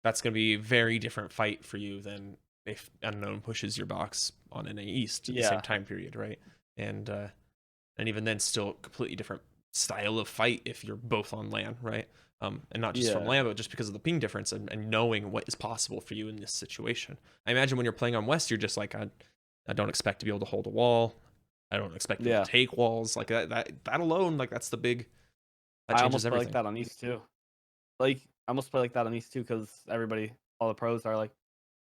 that's gonna be a very different fight for you than if unknown pushes your box on NA East at the same time period, right? And even then, still completely different style of fight if you're both on LAN, right? And not just from LAN, but just because of the ping difference and knowing what is possible for you in this situation. I imagine when you're playing on West, you're just like, I don't expect to be able to hold a wall. I don't expect to take walls. Like that alone, like that's the big. That I changes almost play everything. like that on East too. Like I almost play like that on East too because all the pros are like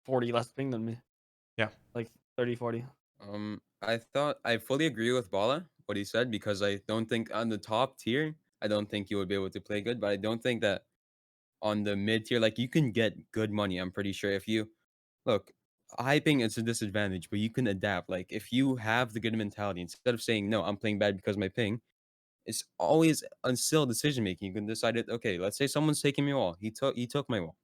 40 less ping than me. Yeah, like 30, 40. I fully agree with Bala what he said, because I don't think on the top tier, I don't think you would be able to play good, but I don't think that on the mid tier, like you can get good money. I'm pretty sure if you look, hyping is a disadvantage, but you can adapt. Like if you have the good mentality, instead of saying no, I'm playing bad because of my ping, it's always on still decision making. You can decide it. Okay, let's say someone's taking my wall. He took my wall.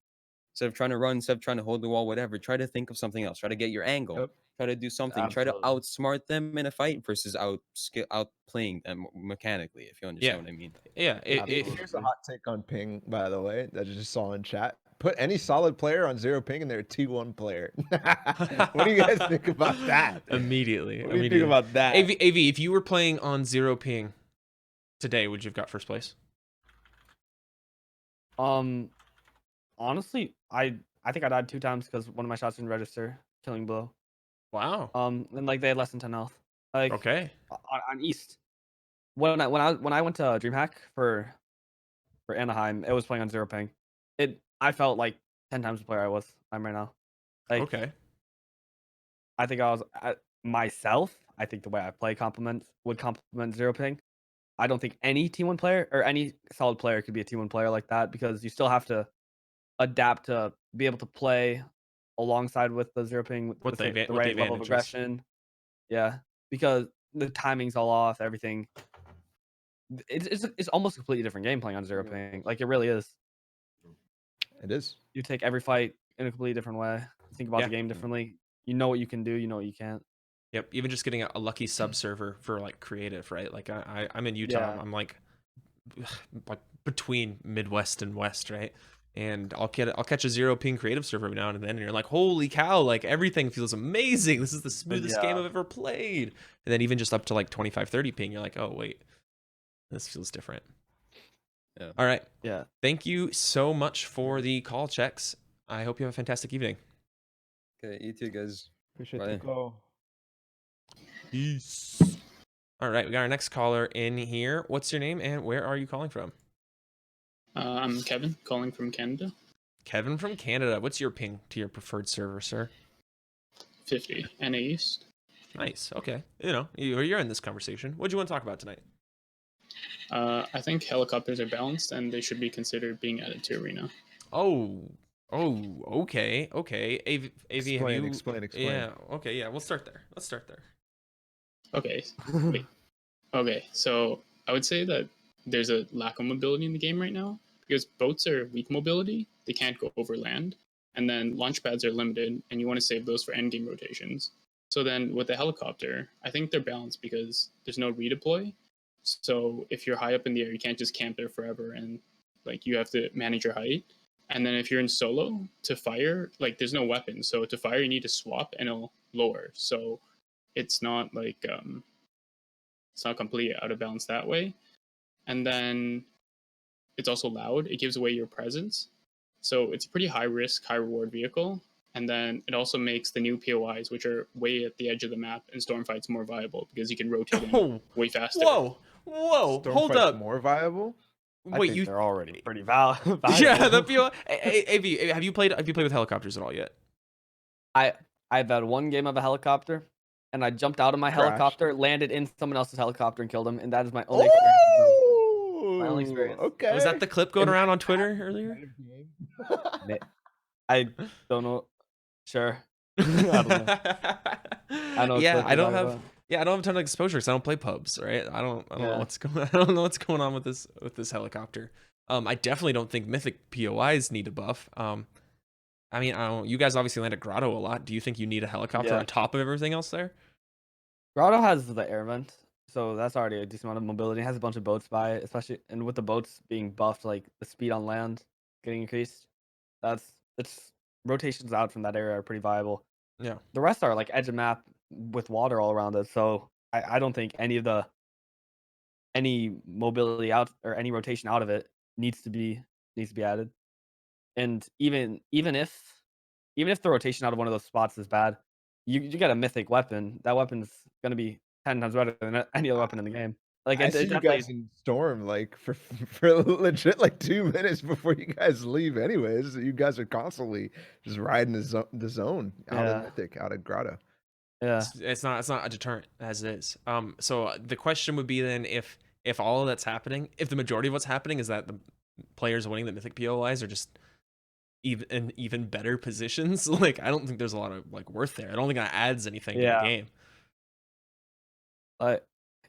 Instead of trying to run, instead of trying to hold the wall, whatever, try to think of something else. Try to get your angle. Yep. Try to do something. Try to Absolutely. outsmart them in a fight versus outplaying them mechanically. If you Yeah. understand what I mean. Yeah. If Here's a Absolutely. hot take on ping, by the way, that I just saw in chat. Put any solid player on 0 ping and they're a T1 player. What do you guys think about that? immediately. What do you think about that? AV, if you were playing on 0 ping today, would you have got first place? Honestly, I think I died 2 times because one of my shots didn't register, killing blow. Wow. And like they had less than 10 health. Like Okay. on East, when I went to DreamHack for Anaheim, it was playing on 0 ping. I felt like 10 times the player I'm right now. Like Okay. I think myself. I think the way I play would complement 0 ping. I don't think any T1 player or any solid player could be a T1 player like that because you still have to adapt to be able to play alongside with the 0 ping With the the with the right level of advantages. aggression. Yeah, because the timing's all off, everything. It's almost a completely different game playing on 0 ping. Like it really is. It is. You take every fight in a completely different way. Think about Yeah. the game differently. You know what you can do. You know what you can't. Yep. Even just getting a lucky sub server for like creative, right? Like I'm in Utah. Yeah. I'm like between Midwest and West, right? And I'll catch a 0 ping creative server every now and then, and you're like, holy cow, like everything feels amazing. This is the smoothest game Yeah. I've ever played. And then even just up to like 25, 30 ping, you're like, oh wait, this feels different. Yeah. All right. Yeah. Thank you so much for the call checks. I hope you have a fantastic evening. Okay, you too, guys. Appreciate Bye. the call. Peace. All right, we got our next caller in here. What's your name and where are you calling from? I'm Kevin, calling from Canada. Kevin from Canada. What's your ping to your preferred server, sir? 50 NA East. Nice. Okay. You know, you're in this conversation. What do you want to talk about tonight? I think helicopters are balanced and they should be considered being added to arena. Oh, okay. AV, Explain, have you... explain. Yeah, okay, yeah, we'll start there. Let's start there. Okay, wait. Okay, so I would say that there's a lack of mobility in the game right now because boats are weak mobility. They can't go over land. And then launch pads are limited and you want to save those for endgame rotations. So then with the helicopter, I think they're balanced because there's no redeploy. So if you're high up in the air, you can't just camp there forever and like you have to manage your height. And then if you're in solo to fire, like there's no weapon. So to fire, you need to swap and it'll lower. So it's not like it's not completely out of balance that way. And then it's also loud. It gives away your presence. So it's a pretty high risk, high reward vehicle. And then it also makes the new POIs, which are way at the edge of the map, and storm fights more viable because you can rotate in way faster. Whoa, Storm hold fight's up. more viable? I Wait, think you... they're already pretty valuable. Yeah, the PO... AV, have you played with helicopters at all yet? I've had one game of a helicopter, and I jumped out of my Crashed. helicopter, landed in someone else's helicopter, and killed him. And that is my only experience. My only experience. Okay. Was that the clip going around on Twitter earlier? I don't know. Sure. I don't know. I know. Yeah, I don't have a ton of exposure because I don't play pubs, right? I don't know what's going. I don't know what's going on with this helicopter. I definitely don't think mythic POIs need a buff. I mean, I don't. You guys obviously land at Grotto a lot. Do you think you need a helicopter on top of everything else there? Grotto has the air vent, so that's already a decent amount of mobility. It has a bunch of boats by it, especially, and with the boats being buffed, like the speed on land getting increased. It's rotations out from that area are pretty viable. Yeah. The rest are like edge of map with water all around it, so I don't think any mobility out or any rotation out of it needs to be added. And even if the rotation out of one of those spots is bad, you get a mythic weapon. That weapon's gonna be 10 times better than any other weapon in the game. Like I see you guys in Storm like for legit like 2 minutes before you guys leave. Anyways, you guys are constantly just riding the zone out of Mythic, out of Grotto. Yeah, it's not a deterrent as it is. So the question would be then if all of that's happening, if the majority of what's happening is that the players winning the Mythic POIs are just even better positions. Like, I don't think there's a lot of like worth there. I don't think that adds anything to the Yeah. game.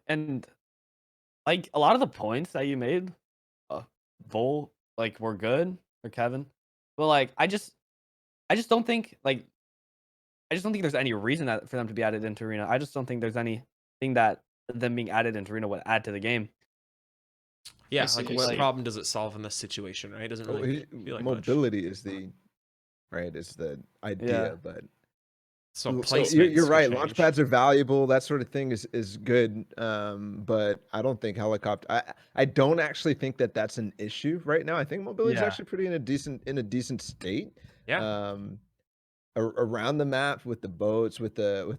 And like a lot of the points that you made, Bull, like were good, or Kevin, but like I just don't think like I just don't think there's any reason for them to be added into Arena. I just don't think there's anything that them being added into Arena would add to the game. Yeah, see, like I what see. problem does it solve in this situation, right? It doesn't Oh, really feel like much. mobility is the idea, Yeah. but So you're placements right. could Launch change. pads are valuable. That sort of thing is good. But I don't think helicopter. I don't actually think that that's an issue right now. I think mobility is Yeah. actually pretty in a decent state. Yeah. Around the map with the boats, with the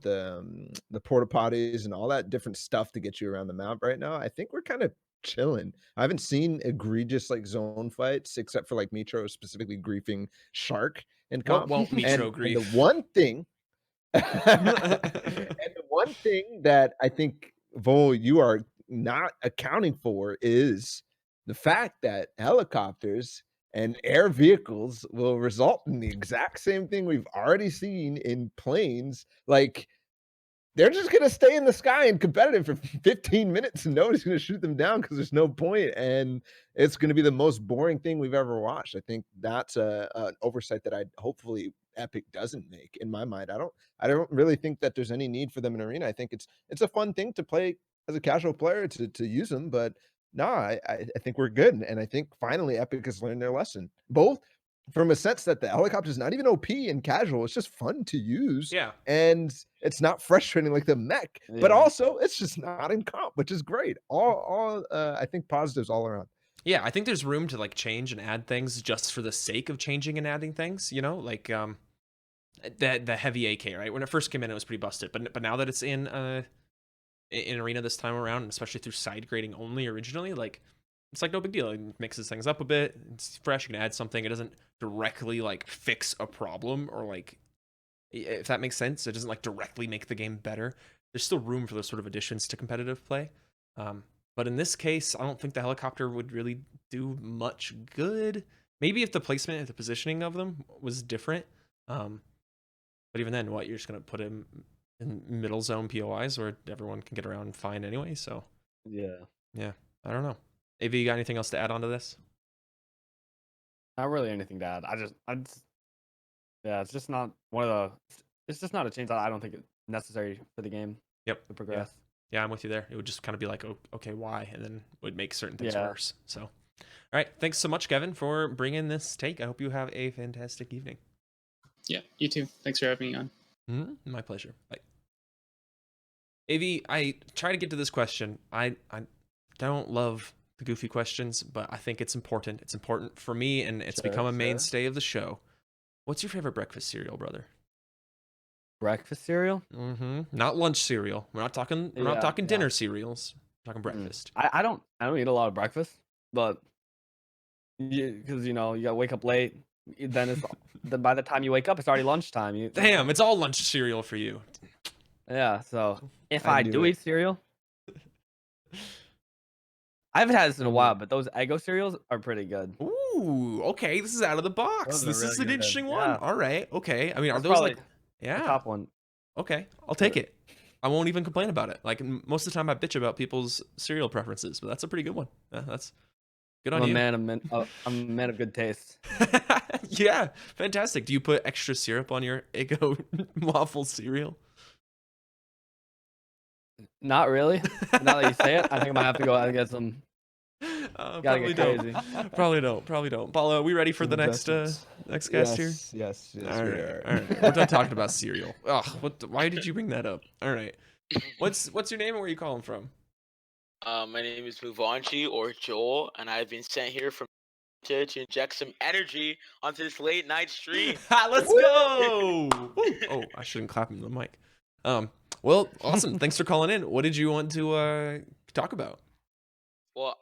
porta potties and all that different stuff to get you around the map right now. I think we're kind of chilling. I haven't seen egregious like zone fights except for like Mitro specifically griefing Shark in What comp. won't Mitro And the grief? one thing and the one thing that I think, Vol, you are not accounting for is the fact that helicopters and air vehicles will result in the exact same thing we've already seen in planes. Like, they're just going to stay in the sky and competitive for 15 minutes and nobody's going to shoot them down because there's no point, and it's going to be the most boring thing we've ever watched. I think that's an oversight that hopefully Epic doesn't make. In my mind, I don't really think that there's any need for them in Arena. I think it's a fun thing to play as a casual player to use them, but no, I think we're good, and I think finally Epic has learned their lesson, both from a sense that the helicopter is not even OP and casual. It's just fun to use. Yeah. And it's not frustrating like the mech, but Yeah. also it's just not in comp, which is great. All I think positives all around. Yeah, I think there's room to like change and add things just for the sake of changing and adding things, you know? Like the heavy AK, right? When it first came in it was pretty busted, but now that it's in Arena this time around, and especially through side grading only originally, like it's like no big deal. It mixes things up a bit. It's fresh. You can add something. It doesn't directly like fix a problem, or like, if that makes sense. It doesn't like directly make the game better. There's still room for those sort of additions to competitive play. But in this case, I don't think the helicopter would really do much good. Maybe if the placement and the positioning of them was different. But even then, what, you're just gonna put him in middle zone POIs where everyone can get around fine anyway. So Yeah. I don't know. AV, you got anything else to add on to this? Not really anything to add. Yeah, it's just not one of the. It's just not a change that I don't think it's necessary for the game Yep. to progress. Yeah, I'm with you there. It would just kind of be like, oh, okay, why? And then would make certain things Yeah. worse. So, all right. Thanks so much, Kevin, for bringing this take. I hope you have a fantastic evening. Yeah, you too. Thanks for having me on. My pleasure. Bye. AV, I try to get to this question. I don't love the goofy questions, but I think it's important. It's important for me, and it's become a mainstay of the show. What's your favorite breakfast cereal, brother? Breakfast cereal? Not lunch cereal. We're not talking. We're not Yeah, talking dinner yeah. cereals. We're talking breakfast. I don't eat a lot of breakfast, but because you gotta wake up late. Then by the time you wake up, it's already lunchtime. Damn, it's all lunch cereal for you. Yeah, so if I I knew do it. eat cereal, I haven't had this in a while, but those Eggo cereals are pretty good. Ooh, okay. This is out of the box. Those are This is really an good. interesting one. Yeah. All right. Okay. I mean, are That's those probably like, yeah, the top one. okay. I'll take it. I won't even complain about it. Like most of the time, I bitch about people's cereal preferences, but that's a pretty good one. That's good on I'm you. I'm a man of good taste. Yeah, fantastic. Do you put extra syrup on your Eggo waffle cereal? Not really. Now that you say it, I think I'm gonna have to go out and get some. Probably get don't. crazy. Probably don't. Probably don't. Ballatw, are we ready for the next cast here? Yes. All we right. are. All right. We're done talking about cereal. Ugh, why did you bring that up? All right. What's your name and where are you calling from? My name is Muvanchi or Joel, and I've been sent here from to inject some energy onto this late night stream. Let's go! Oh, I shouldn't clap into the mic. Well, awesome. Thanks for calling in. What did you want to talk about? Well,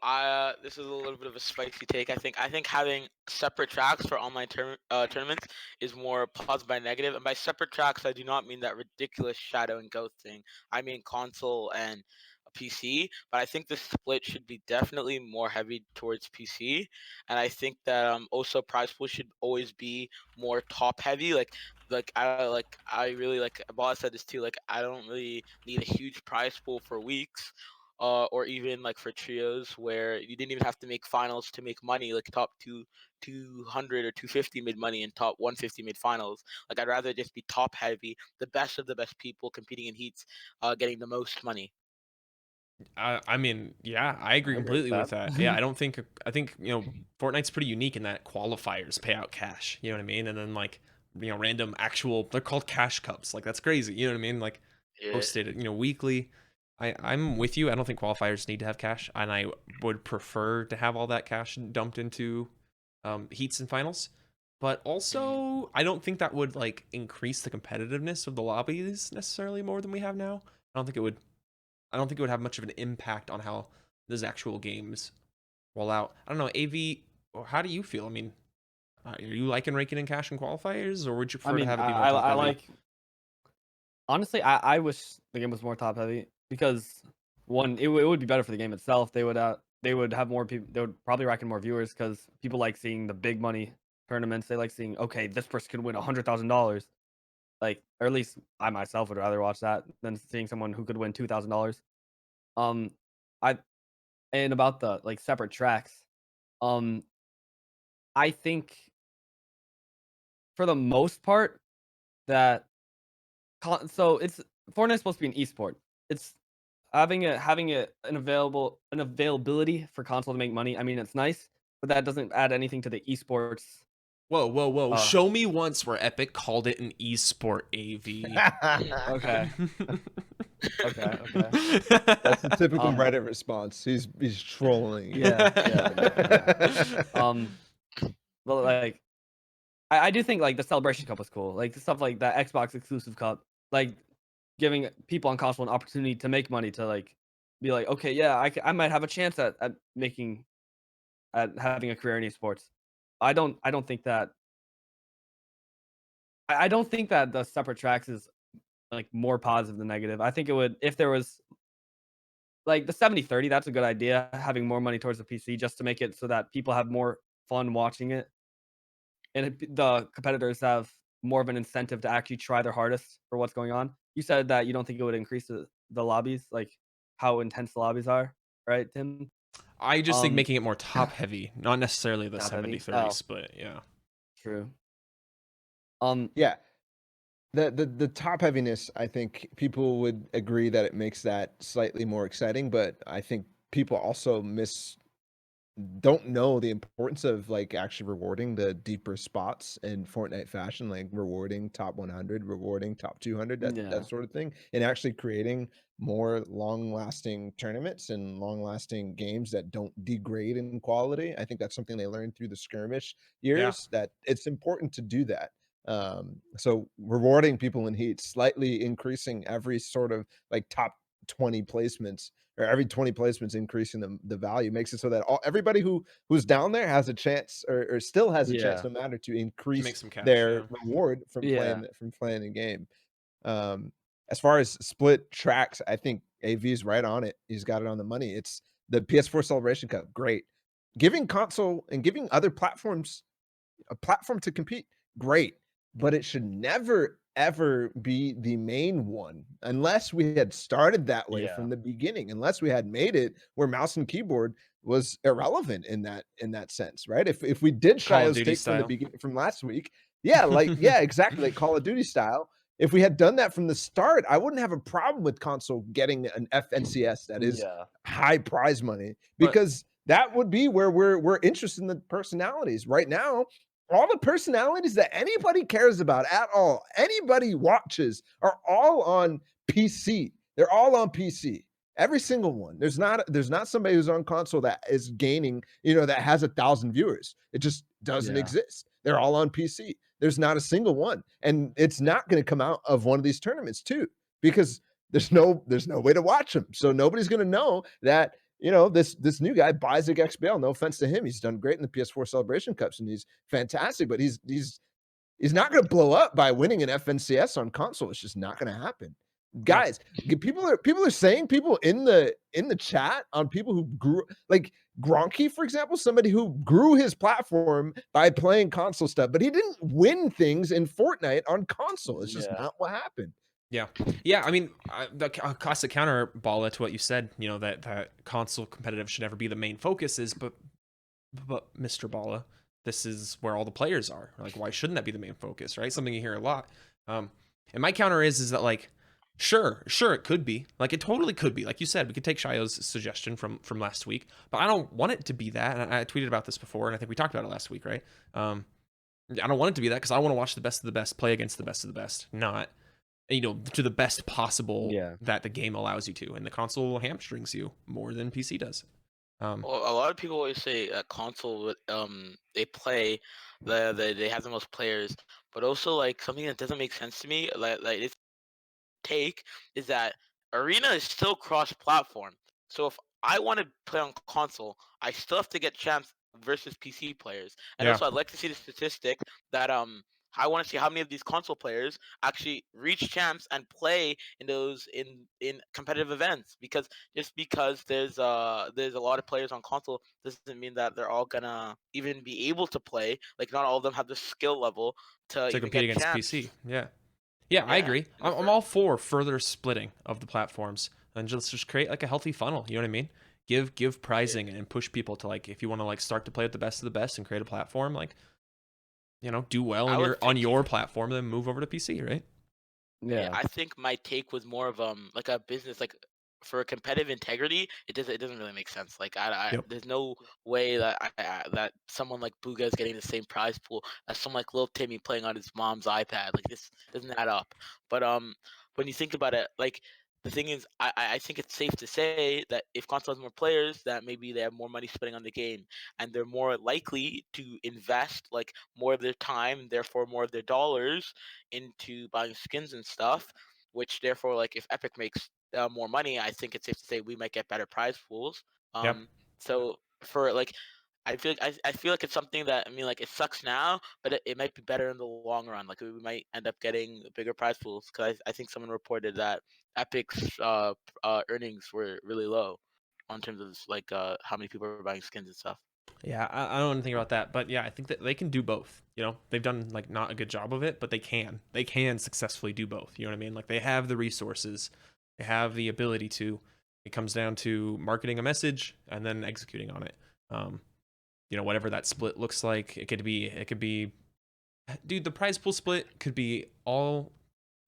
this is a little bit of a spicy take. I think having separate tracks for online tournaments is more positive by negative. And by separate tracks, I do not mean that ridiculous shadow and ghost thing. I mean console and PC, but I think the split should be definitely more heavy towards PC, and I think that also prize pool should always be more top heavy. I really like Ballatw said this too. Like I don't really need a huge prize pool for weeks. Or even like for trios where you didn't even have to make finals to make money, like top 200 or 250 made money and top 150 made finals. Like I'd rather just be top heavy, the best of the best people competing in heats, getting the most money. I mean, yeah, I agree completely with that. Yeah, I think Fortnite's pretty unique in that qualifiers pay out cash. You know what I mean? And then like random actual, they're called cash cups. Like that's crazy. You know what I mean? Like Yeah. posted weekly. I'm with you. I don't think qualifiers need to have cash, and I would prefer to have all that cash dumped into heats and finals. But also, I don't think that would like increase the competitiveness of the lobbies necessarily more than we have now. I don't think it would. I don't think it would have much of an impact on how those actual games roll out. I don't know, AV. How do you feel? I mean, are you liking raking in cash and qualifiers, or would you prefer to have it be more top I heavy? like. Honestly, I wish the game was more top heavy because one, it would be better for the game itself. They would have more people. They would probably rack in more viewers because people like seeing the big money tournaments. They like seeing, okay, this person could win $100,000. Like, or at least I myself would rather watch that than seeing someone who could win $2,000. I and about the like separate tracks, I think for the most part that so it's Fortnite's supposed to be an esport. It's having an availability for console to make money. I mean, it's nice, but that doesn't add anything to the esports. Whoa. Show me once where Epic called it an esport, AV. Okay. Okay. That's the typical Reddit response. He's trolling. Yeah. But like, I do think like the Celebration Cup was cool. Like stuff like that Xbox exclusive cup, like giving people on console an opportunity to make money to like be like, okay, yeah, I might have a chance at having a career in esports. I don't think that I don't think that the separate tracks is like more positive than negative. I think it would if there was like the 70-30, that's a good idea, having more money towards the PC just to make it so that people have more fun watching it. And the competitors have more of an incentive to actually try their hardest for what's going on. You said that you don't think it would increase the lobbies, like how intense the lobbies are, right, Tim? I just think making it more top heavy, not necessarily the top heavy? 70-30 Oh. split. Yeah. True. Yeah. The top heaviness, I think people would agree that it makes that slightly more exciting, but I think people also don't know the importance of like actually rewarding the deeper spots in Fortnite fashion, like rewarding top 100, rewarding top 200, that sort of thing, and actually creating more long-lasting tournaments and long-lasting games that don't degrade in quality. I think that's something they learned through the skirmish years, that it's important to do that. So rewarding people in heat, slightly increasing every sort of like top 20 placements, or every 20 placements increasing the value, makes it so that everybody who's down there has a chance, or still has a chance, no matter, to increase make some cash, their reward from playing the game. As far as split tracks, I think AV's right on it. He's got it on the money. It's the PS4 Celebration Cup, great. Giving console and giving other platforms a platform to compete, great. But it should never ever be the main one, unless we had started that way from the beginning, unless we had made it where mouse and keyboard was irrelevant in that sense, right? If we did Shio's take from the beginning, from last week, exactly, like Call of Duty style. If we had done that from the start, I wouldn't have a problem with console getting an FNCS that is high prize money, because that would be where we're interested in the personalities. Right now, all the personalities that anybody cares about at all, anybody watches, are all on PC. They're all on PC. Every single one. There's not somebody who's on console that is gaining, that has 1,000 viewers. It just doesn't exist. They're all on PC. There's not a single one. And it's not going to come out of one of these tournaments too, because there's no way to watch them. So nobody's going to know that this new guy, Isaac XBL, no offense to him, he's done great in the PS4 Celebration Cups and he's fantastic, but he's not going to blow up by winning an FNCS on console. It's just not going to happen. guys, people are saying, people in the chat, on people who grew, like Gronky, for example, somebody who grew his platform by playing console stuff, but he didn't win things in Fortnite on console. It's just not what happened. Yeah. I mean, the classic counter, Ballatw, to what you said, you know, that console competitive should never be the main focus is, but Mr. Ballatw, this is where all the players are. Like, why shouldn't that be the main focus, right? Something you hear a lot. And my counter is that, like, sure, it could be. Like, it totally could be. Like you said, we could take Shio's suggestion from last week, but I don't want it to be that. And I tweeted about this before, and I think we talked about it last week, right? I don't want it to be that because I want to watch the best of the best play against the best of the best, not, you know, to the best possible that the game allows you to. And the console hamstrings you more than PC does. Well, a lot of people always say console, they play, they have the most players, but also like something that doesn't make sense to me, like it's take is that Arena is still cross-platform. So if I want to play on console, I still have to get champs versus PC players. And Yeah. also, I'd like to see the statistic that I want to see how many of these console players actually reach champs and play in those in competitive events. Because just because there's a lot of players on console doesn't mean that they're all gonna even be able to play. Like not all of them have the skill level to even compete get against champs. PC. Yeah, I agree. I'm all for further splitting of the platforms and just create like a healthy funnel. You know what I mean? Give prizing and push people to, like, if you want to like start to play with the best of the best and create a platform, like, you know, do well on your platform, then move over to PC, right? Yeah. I think my take was more of like a business, like for competitive integrity, it doesn't really make sense. Like there's no way that that someone like Booga is getting the same prize pool as someone like Lil Timmy playing on his mom's iPad. Like this doesn't add up. But when you think about it, like the thing is, I think it's safe to say that if console has more players, that maybe they have more money spending on the game, and they're more likely to invest like more of their time, therefore more of their dollars, into buying skins and stuff. Which therefore, like if Epic makes more money, I think it's safe to say we might get better prize pools. So for like, I feel like it's something that, I mean, like it sucks now, but it might be better in the long run. Like we might end up getting bigger prize pools because I think someone reported that Epic's earnings were really low in terms of like how many people are buying skins and stuff. Yeah, I don't know anything about that, but yeah, I think that they can do both. You know, they've done like not a good job of it, but they can successfully do both. You know what I mean? Like they have the resources, they have the ability to. It comes down to marketing a message and then executing on it. You know, whatever that split looks like, it could be, dude, the prize pool split could be all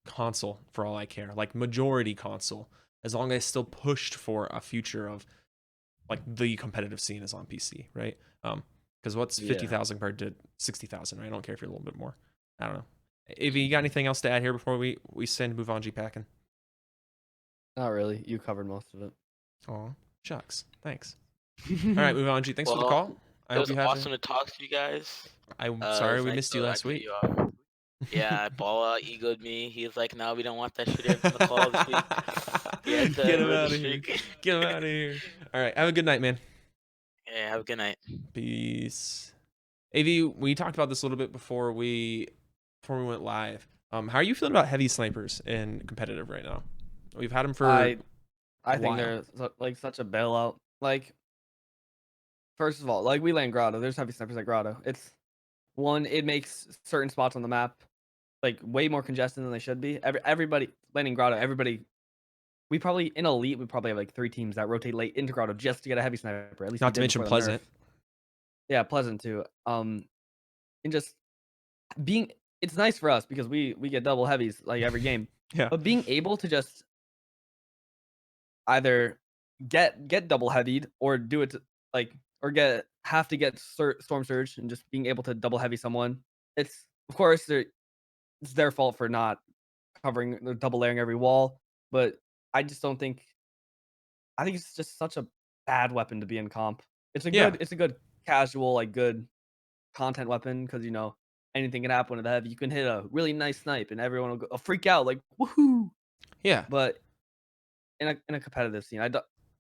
console for all I care, like majority console, as long as it's still pushed for a future of like the competitive scene is on PC, right? Because what's 50,000 compared to 60,000, right? I don't care if you're a little bit more. I don't know. Av, you got anything else to add here before we move on G-Packing? Not really. You covered most of it. Oh, shucks. Thanks. All right, move on, G. Thanks for the call. It was awesome to talk to you guys. I'm sorry we missed you last week. Yeah, Balla egoed me. He was like, "No, we don't want that shit in the call this week." Get him out of here. Get him out of here. All right, have a good night, man. Yeah, have a good night. Peace. AV, we talked about this a little bit before we went live. How are you feeling about heavy snipers in competitive right now? We've had them for I think while. they're like such a bailout. Like, first of all, like we land Grotto. There's heavy snipers at Grotto. It's one. It makes certain spots on the map like way more congested than they should be. Everybody landing Grotto. Everybody. We probably in Elite. We probably have like 3 teams that rotate late into Grotto just to get a heavy sniper. At least not to mention Pleasant. Yeah, Pleasant too. And just being. It's nice for us because we get double heavies like every game. Yeah. But being able to just either get double heavied or do it like or have to get storm surge and just being able to double heavy someone. It's of course it's their fault for not covering or double layering every wall, but I just don't think. I think it's just such a bad weapon to be in comp. It's a good casual like good content weapon because you know anything can happen with the heavy. You can hit a really nice snipe and everyone will go freak out like woohoo. Yeah. But in a competitive scene,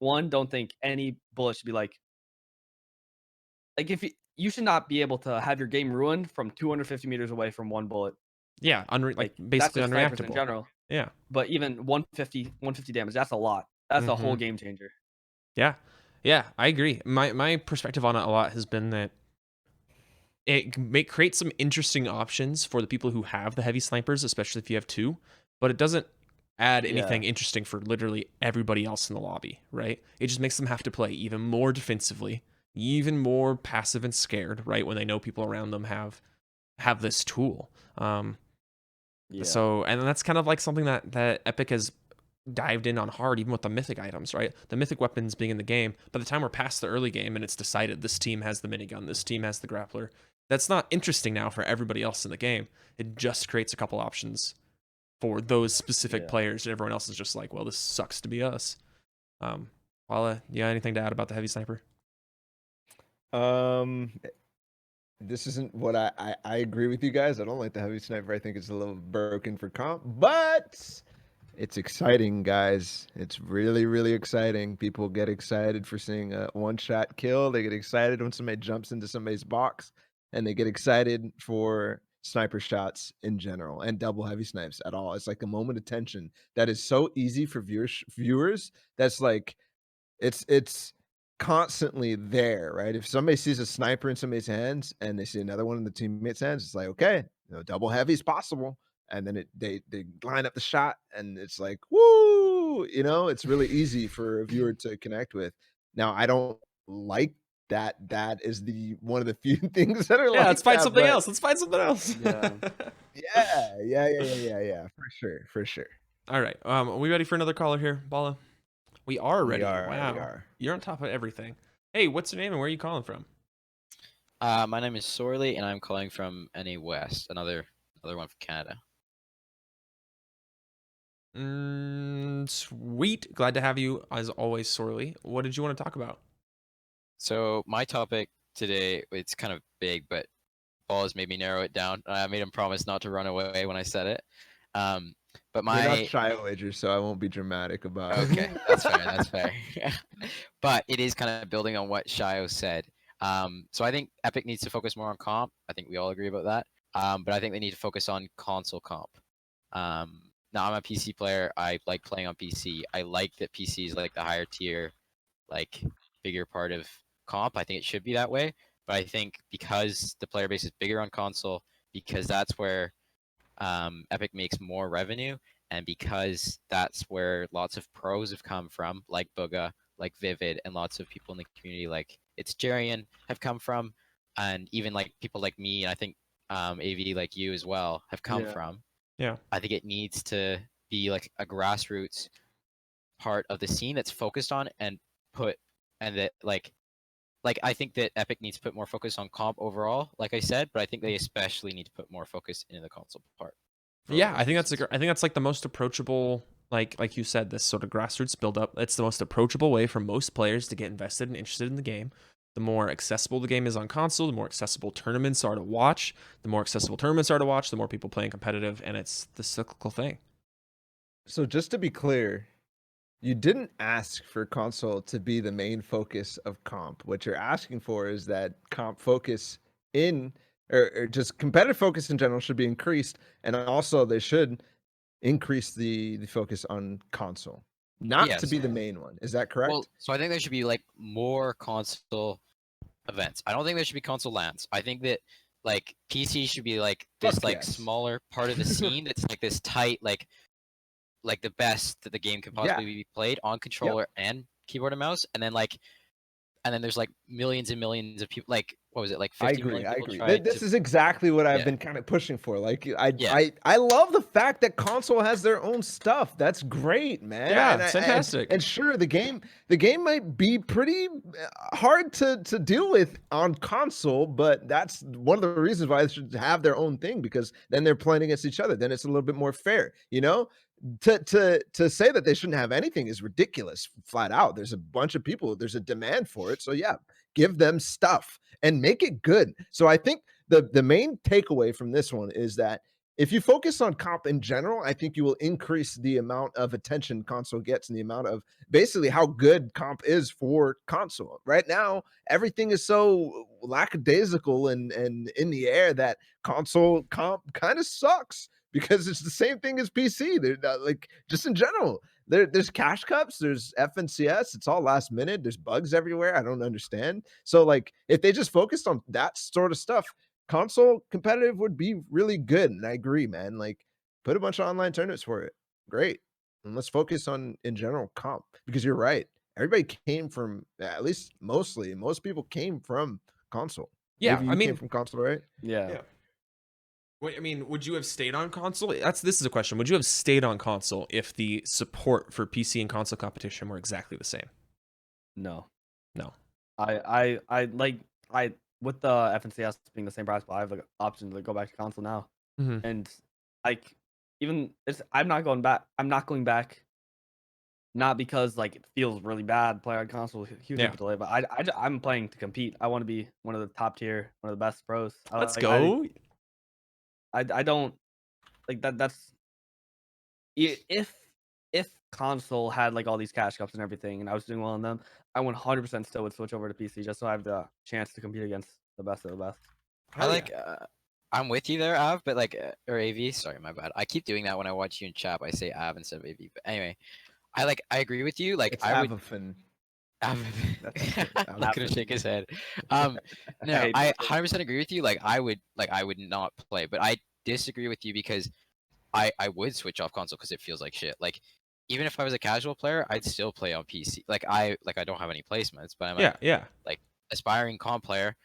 don't think any bullet should be like if you should not be able to have your game ruined from 250 meters away from one bullet. Yeah, basically that's unreactable in general. Yeah. But even 150 damage, that's a lot. That's a whole Mhm. game changer. Yeah. Yeah, I agree. My perspective on it a lot has been that it create some interesting options for the people who have the heavy snipers, especially if you have two, but it doesn't add anything Yeah. interesting for literally everybody else in the lobby, right? It just makes them have to play even more defensively, even more passive and scared, right? When they know people around them have this tool. Yeah. So, and that's kind of like something that Epic has dived in on hard, even with the mythic items, right? The mythic weapons being in the game. By the time we're past the early game and it's decided this team has the minigun, this team has the grappler, that's not interesting now for everybody else in the game. It just creates a couple options for those specific Yeah. players, and everyone else is just like, well, this sucks to be us. Walla, you got anything to add about the heavy sniper? This isn't what I agree with you guys. I don't like the heavy sniper. I think it's a little broken for comp, but it's exciting, guys. It's really, really exciting. People get excited for seeing a one-shot kill. They get excited when somebody jumps into somebody's box, and they get excited for sniper shots in general and double heavy snipes at all. It's like a moment of tension that is so easy for viewers. That's like it's constantly there, right? If somebody sees a sniper in somebody's hands and they see another one in the teammate's hands, it's like, okay, double heavy is possible. And then they line up the shot and it's like, woo, it's really easy for a viewer to connect with. Now, I don't like that. That is the one of the few things that are Yeah, like let's find that, something but else. Let's find something else. yeah, for sure. All right. Are we ready for another caller here, Balla? We are ready. We Wow. are. You're on top of everything. Hey, what's your name and where are you calling from? My name is Sorley, and I'm calling from NA West, another one from Canada. Sweet. Glad to have you as always, Sorley. What did you want to talk about? So my topic today, it's kind of big, but Paul has made me narrow it down. I made him promise not to run away when I said it. But You're not Shio Wager, so I won't be dramatic about it. Okay, that's fair. That's fair. But it is kind of building on what Shio said. So I think Epic needs to focus more on comp. I think we all agree about that. But I think they need to focus on console comp. Now I'm a PC player. I like playing on PC. I like that PC is like the higher tier, like bigger part of comp. I think it should be that way. But I think because the player base is bigger on console, because that's where Epic makes more revenue, and because that's where lots of pros have come from, like Booga, like Vivid, and lots of people in the community like It's Jarian have come from, and even like people like me, and I think AV like you as well have come from. Yeah. I think it needs to be like a grassroots part of the scene that's focused on and that like I think that Epic needs to put more focus on comp overall, like I said, but I think they especially need to put more focus into the console part. Yeah, I think that's like the most approachable, like you said, this sort of grassroots build up. It's the most approachable way for most players to get invested and interested in the game. The more accessible the game is on console, the more accessible tournaments are to watch. The more accessible tournaments are to watch, the more people playing competitive, and it's the cyclical thing. So just to be clear, you didn't ask for console to be the main focus of comp. What you're asking for is that comp focus or just competitive focus in general should be increased, and also they should increase the focus on console, not to be the main one. Is that correct? Well, so I think there should be like more console events. I don't think there should be console LANs. I think that like PC should be like this smaller part of the scene that's like this tight like the best that the game could possibly be played on controller and keyboard and mouse, and then there's like millions and millions of people. Like what was it, like 50 million people? I agree. This is exactly what I've been kind of pushing for. Like I love the fact that console has their own stuff. That's great, man. Yeah, it's fantastic. And sure, the game might be pretty hard to deal with on console, but that's one of the reasons why they should have their own thing, because then they're playing against each other. Then it's a little bit more fair, To say that they shouldn't have anything is ridiculous, flat out. There's a bunch of people, there's a demand for it. So yeah, give them stuff and make it good. So I think the main takeaway from this one is that if you focus on comp in general, I think you will increase the amount of attention console gets and the amount of basically how good comp is for console. Right now, everything is so lackadaisical and in the air that console comp kind of sucks. because it's the same thing as PC. They're not, like, just in general. There's cash cups, there's FNCS, it's all last minute, there's bugs everywhere. I don't understand. So, like, if they just focused on that sort of stuff, console competitive would be really good. And I agree, man. Like, put a bunch of online tournaments for it. Great. And let's focus on in general comp, because you're right. Everybody came from, at least mostly, most people came from console. Yeah, Maybe I you came mean, from console, right? Yeah. Wait, I mean, would you have stayed on console? This is a question. Would you have stayed on console if the support for PC and console competition were exactly the same? No. No. I with the FNCS being the same price, but I have the option to go back to console now. Mhm. And like I'm not going back. I'm not going back. Not because like it feels really bad playing on console, huge Yeah. input delay, but I'm playing to compete. I want to be one of the top tier, one of the best pros. Let's go. I don't like that. That's if console had like all these cash cups and everything, and I was doing well in them, I 100% still would switch over to PC just so I have the chance to compete against the best of the best. I like. I'm with you there, Av, but like, or AV. Sorry, my bad. I keep doing that when I watch you in chat. I say Av instead of AV. But anyway, I agree with you. Like, It's I would. Avafin. Look at him shake his head. No, I 100% agree with you. Like, I would not play, but I disagree with you because I would switch off console because it feels like shit. Like, even if I was a casual player, I'd still play on PC. Like, I don't have any placements, but I'm like aspiring comp player.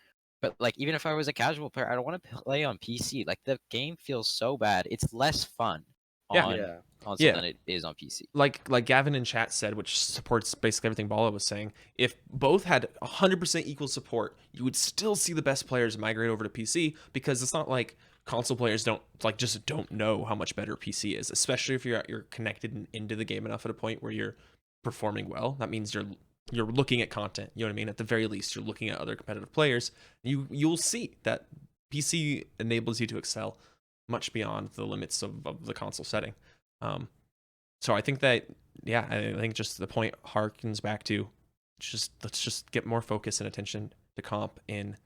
But like, even if I was a casual player, I don't want to play on PC. Like, the game feels so bad. It's less fun on console than it is on PC. Like Gavin in chat said, which supports basically everything Ballatw was saying, if both had 100% equal support, you would still see the best players migrate over to PC, because it's not like console players don't know how much better PC is, especially if you're connected and into the game enough at a point where you're performing well. That means you're looking at content, you know what I mean? At the very least, you're looking at other competitive players. You'll see that PC enables you to excel much beyond the limits of the console setting. So I think that, I think just the point harkens back to let's just get more focus and attention to comp in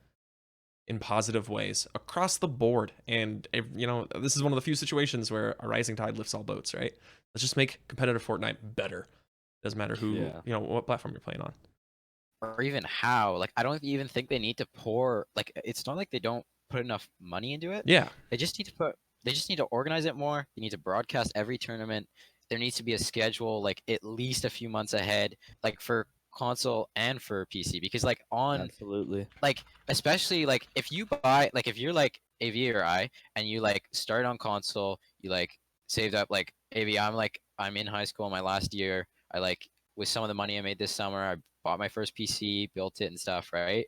positive ways across the board. And this is one of the few situations where a rising tide lifts all boats, right? Let's just make competitive Fortnite better. Doesn't matter who, what platform you're playing on. Or even how. Like, I don't even think they need to pour, like, it's not like they don't put enough money into it. Yeah. They just need to organize it more. They need to broadcast every tournament. There needs to be a schedule, like, at least a few months ahead, like, for console and for PC. Because, like, absolutely, like, especially, like, if you buy, like, if you're like AV or I, and you like start on console, you like saved up, like, AV, I'm in high school, my last year, I like, with some of the money I made this summer, I bought my first PC, built it and stuff, right?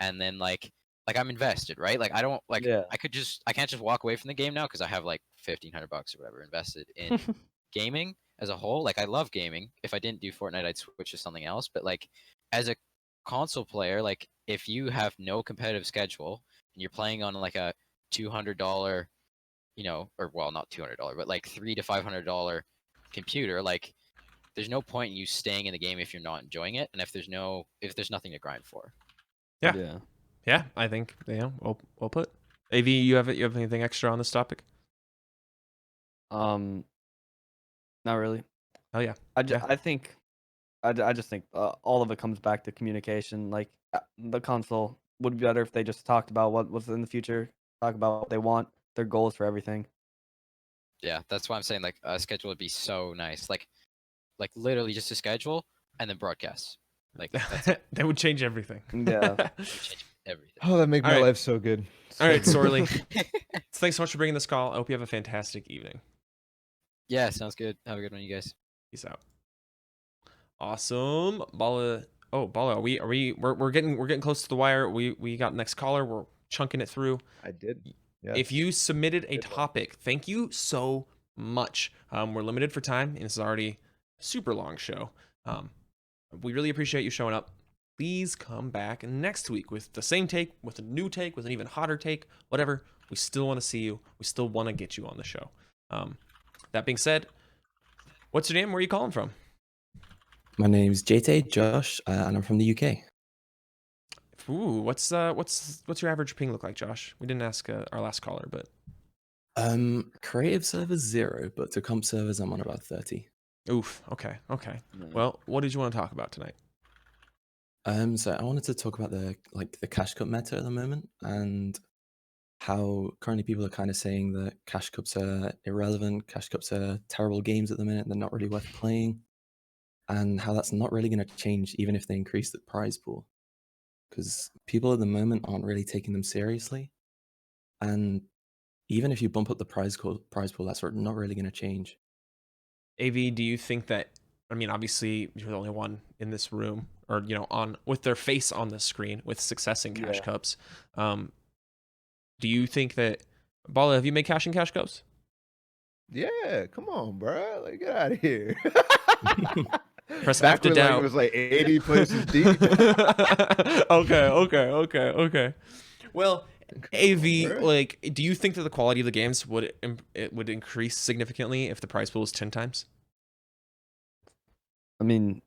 And then like I'm invested, right? Like, I don't like I can't just walk away from the game now because I have like $1,500 or whatever invested in gaming as a whole. Like, I love gaming. If I didn't do Fortnite, I'd switch to something else. But like, as a console player, like, if you have no competitive schedule and you're playing on like a $200, or well, not $200, but like $300 to $500 computer, like, there's no point in you staying in the game if you're not enjoying it, and if there's nothing to grind for. Yeah. I think well put. AV, you have anything extra on this topic? Not really. Oh yeah. I just think all of it comes back to communication. Like, the console would be better if they just talked about what was in the future, talk about what they want, their goals for everything. Yeah, that's why I'm saying, like, a schedule would be so nice. Like literally just a schedule and then broadcasts. Like, that's it. That would change everything. Yeah. It would change everything. Oh, that make my life so good. All right, Sorley. Thanks so much for bringing this call. I hope you have a fantastic evening. Yeah, sounds good. Have a good one, you guys. Peace out. Awesome. Ballatw, we're getting close to the wire. We got next caller. We're chunking it through. I did. Yes. If you submitted a topic, thank you so much. We're limited for time, and this is already a super long show. We really appreciate you showing up. Please come back next week with the same take, with a new take, with an even hotter take, whatever. We still want to see you. We still want to get you on the show. That being said, what's your name? Where are you calling from? My name's JT, Josh, and I'm from the UK. Ooh, what's your average ping look like, Josh? We didn't ask our last caller, but Creative servers 0, but to comp servers I'm on about 30. Oof. Okay. Okay. Yeah. Well, what did you want to talk about tonight? So I wanted to talk about the cash cup meta at the moment and how currently people are kind of saying that cash cups are irrelevant, cash cups are terrible games at the minute, they're not really worth playing, and how that's not really going to change even if they increase the prize pool, because people at the moment aren't really taking them seriously, and even if you bump up the prize pool, that's not really going to change. AV, do you think that? I mean, obviously, you're the only one in this room, or on with their face on the screen with success in cash Yeah. cups. Do you think that Ballatw, have you made cash in cash cups? Yeah, come on, bro. Like, get out of here. Press Back F to when, like, doubt. it was like 80 places deep. Okay. Well, AV, bro. like, do you think that the quality of the games would increase significantly if the prize pool was 10 times? I mean,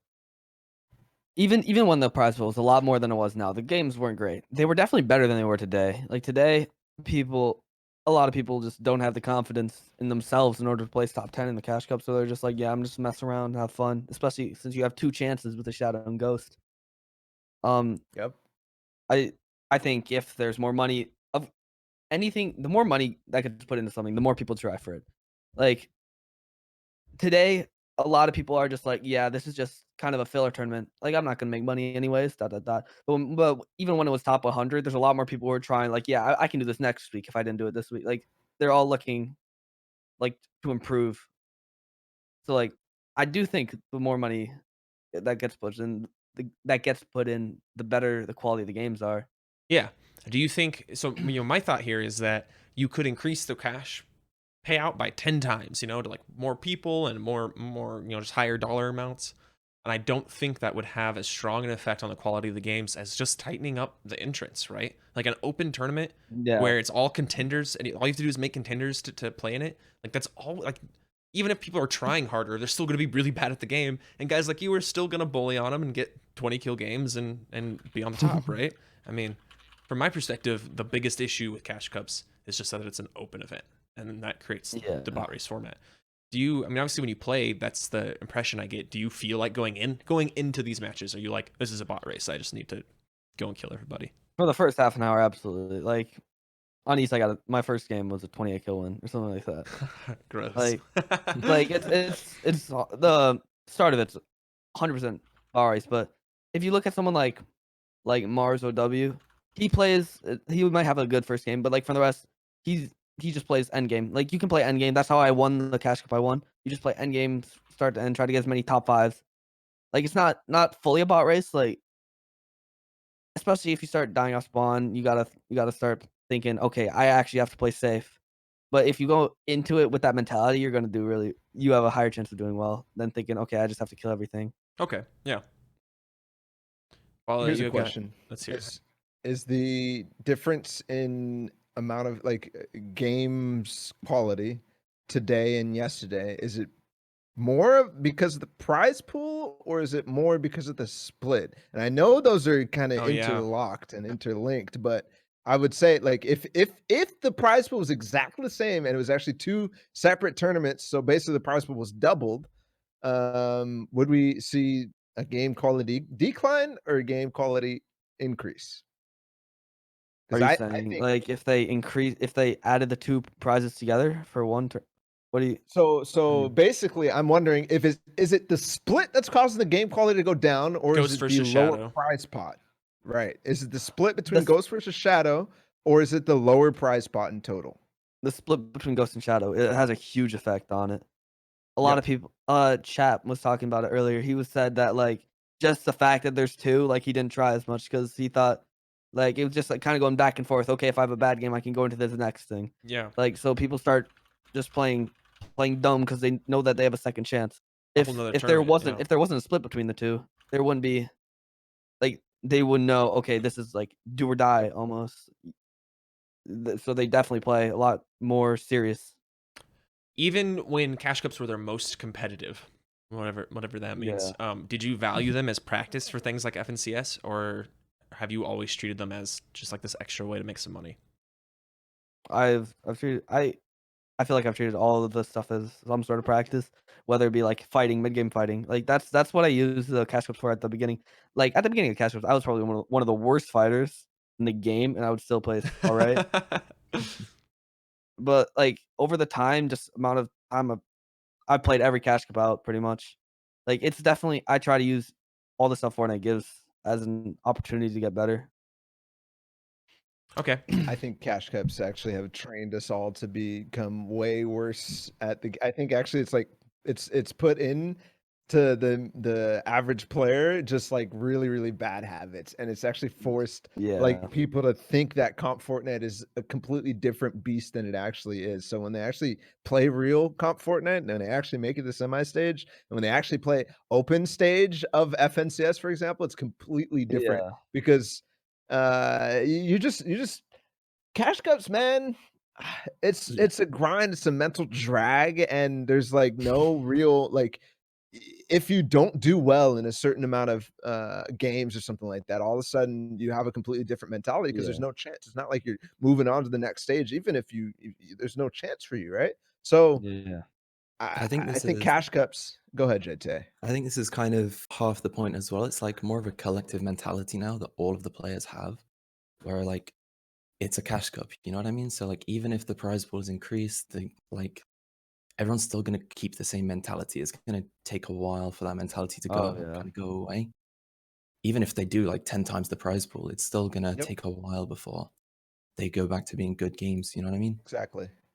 even when the prize pool was a lot more than it was now, the games weren't great. They were definitely better than they were today. Like today, a lot of people just don't have the confidence in themselves in order to place top 10 in the cash cup. So they're just like, yeah, I'm just mess around, have fun. Especially since you have 2 chances with the Shadow and Ghost. Yep. I think if there's more money of anything, the more money that gets put into something, the more people try for it. Like today, a lot of people are just like, yeah, this is just kind of a filler tournament. Like I'm not gonna make money anyways. But even when it was top 100, there's a lot more people who are trying. Like, yeah, I can do this next week if I didn't do it this week. Like they're all looking like to improve. So like, I do think the more money that gets put in, the better the quality of the games are. Yeah. Do you think so? My thought here is that you could increase the cash payout by 10 times, to like more people and more, just higher dollar amounts. And I don't think that would have as strong an effect on the quality of the games as just tightening up the entrance, right? Like an open tournament Yeah. where it's all contenders and all you have to do is make contenders to play in it. Like that's all, like, even if people are trying harder, they're still going to be really bad at the game. And guys like you are still going to bully on them and get 20 kill games and be on the top, right? I mean, from my perspective, the biggest issue with Cash Cups is just that it's an open event. And then that creates the bot race format. I mean, obviously when you play, that's the impression I get. Do you feel like going into these matches, are you like, this is a bot race, I just need to go and kill everybody? For the first half an hour, absolutely. Like on East, my first game was a 28 kill win or something like that. Gross. Like it's the start of it's 100% bot race. But if you look at someone like Mars OW, he might have a good first game, but like for the rest, he just plays end game. Like you can play end game. That's how I won the cash cup. I won. You just play end game, start to end, try to get as many top 5s. Like it's not fully a bot race. Like especially if you start dying off spawn, you gotta start thinking, okay, I actually have to play safe. But if you go into it with that mentality, you're gonna you have a higher chance of doing well than thinking, okay, I just have to kill everything. Okay, yeah. Well, Here's a question. Let's hear. Is the difference in amount of games quality today and yesterday, is it more because of the prize pool or is it more because of the split? And I know those are kind of interlocked and interlinked, but I would say like if the prize pool was exactly the same and it was actually 2 separate tournaments, so basically the prize pool was doubled, would we see a game quality decline or a game quality increase? Are you saying like if they added the 2 prizes together for one what do you So basically I'm wondering if is it the split that's causing the game quality to go down or Ghost is it the versus lower Shadow. prize pot? Right. Is it the split between Ghost versus Shadow or is it the lower prize pot in total? The split between Ghost and Shadow, it has a huge effect on it. A lot of people Chap was talking about it earlier. He said that like just the fact that there's 2, like he didn't try as much because he thought like it was just like kind of going back and forth. Okay, if I have a bad game, I can go into this next thing. Yeah. Like so people start just playing dumb because they know that they have a second chance. If there wasn't a split between the 2, there wouldn't be like they would know, okay, this is like do or die almost. So they definitely play a lot more serious. Even when cash cups were their most competitive, whatever that means, did you value them as practice for things like FNCS, or have you always treated them as just like this extra way to make some money? I've treated I feel like I've treated all of this stuff as some sort of practice, whether it be like fighting, mid game fighting. Like that's what I use the cash cups for at the beginning. Like at the beginning of cash cups, I was probably one of the worst fighters in the game, and I would still place all right. But like over the time, just amount of time I've played every cash cup out pretty much. Like it's definitely I try to use all the stuff Fortnite gives as an opportunity to get better. Okay. I think cash cups actually have trained us all to become way worse at the. I think actually it's like it's put in to the average player just like really bad habits, and it's actually forced Yeah. like people to think that comp Fortnite is a completely different beast than it actually is. So when they actually play real comp Fortnite, and when they actually make it to semi stage, and when they actually play open stage of FNCS, for example, it's completely different Yeah. because you just cash cups, man. It's a grind, it's a mental drag, and there's like no real like if you don't do well in a certain amount of games or something like that, all of a sudden you have a completely different mentality because there's Yeah. no chance. It's not like you're moving on to the next stage, even if there's no chance for you, right? So Yeah. I think I this think is cash cups. Go ahead, JT. I think this is kind of half the point as well. It's like more of a collective mentality now that all of the players have, where like it's a cash cup, you know what I mean? So like even if the prize pool is increased, like everyone's still gonna keep the same mentality. It's gonna take a while for that mentality to Oh go yeah. kind of go away. Even if they do like 10 times the prize pool, it's still gonna Yep. take a while before they go back to being good games. You know what I mean?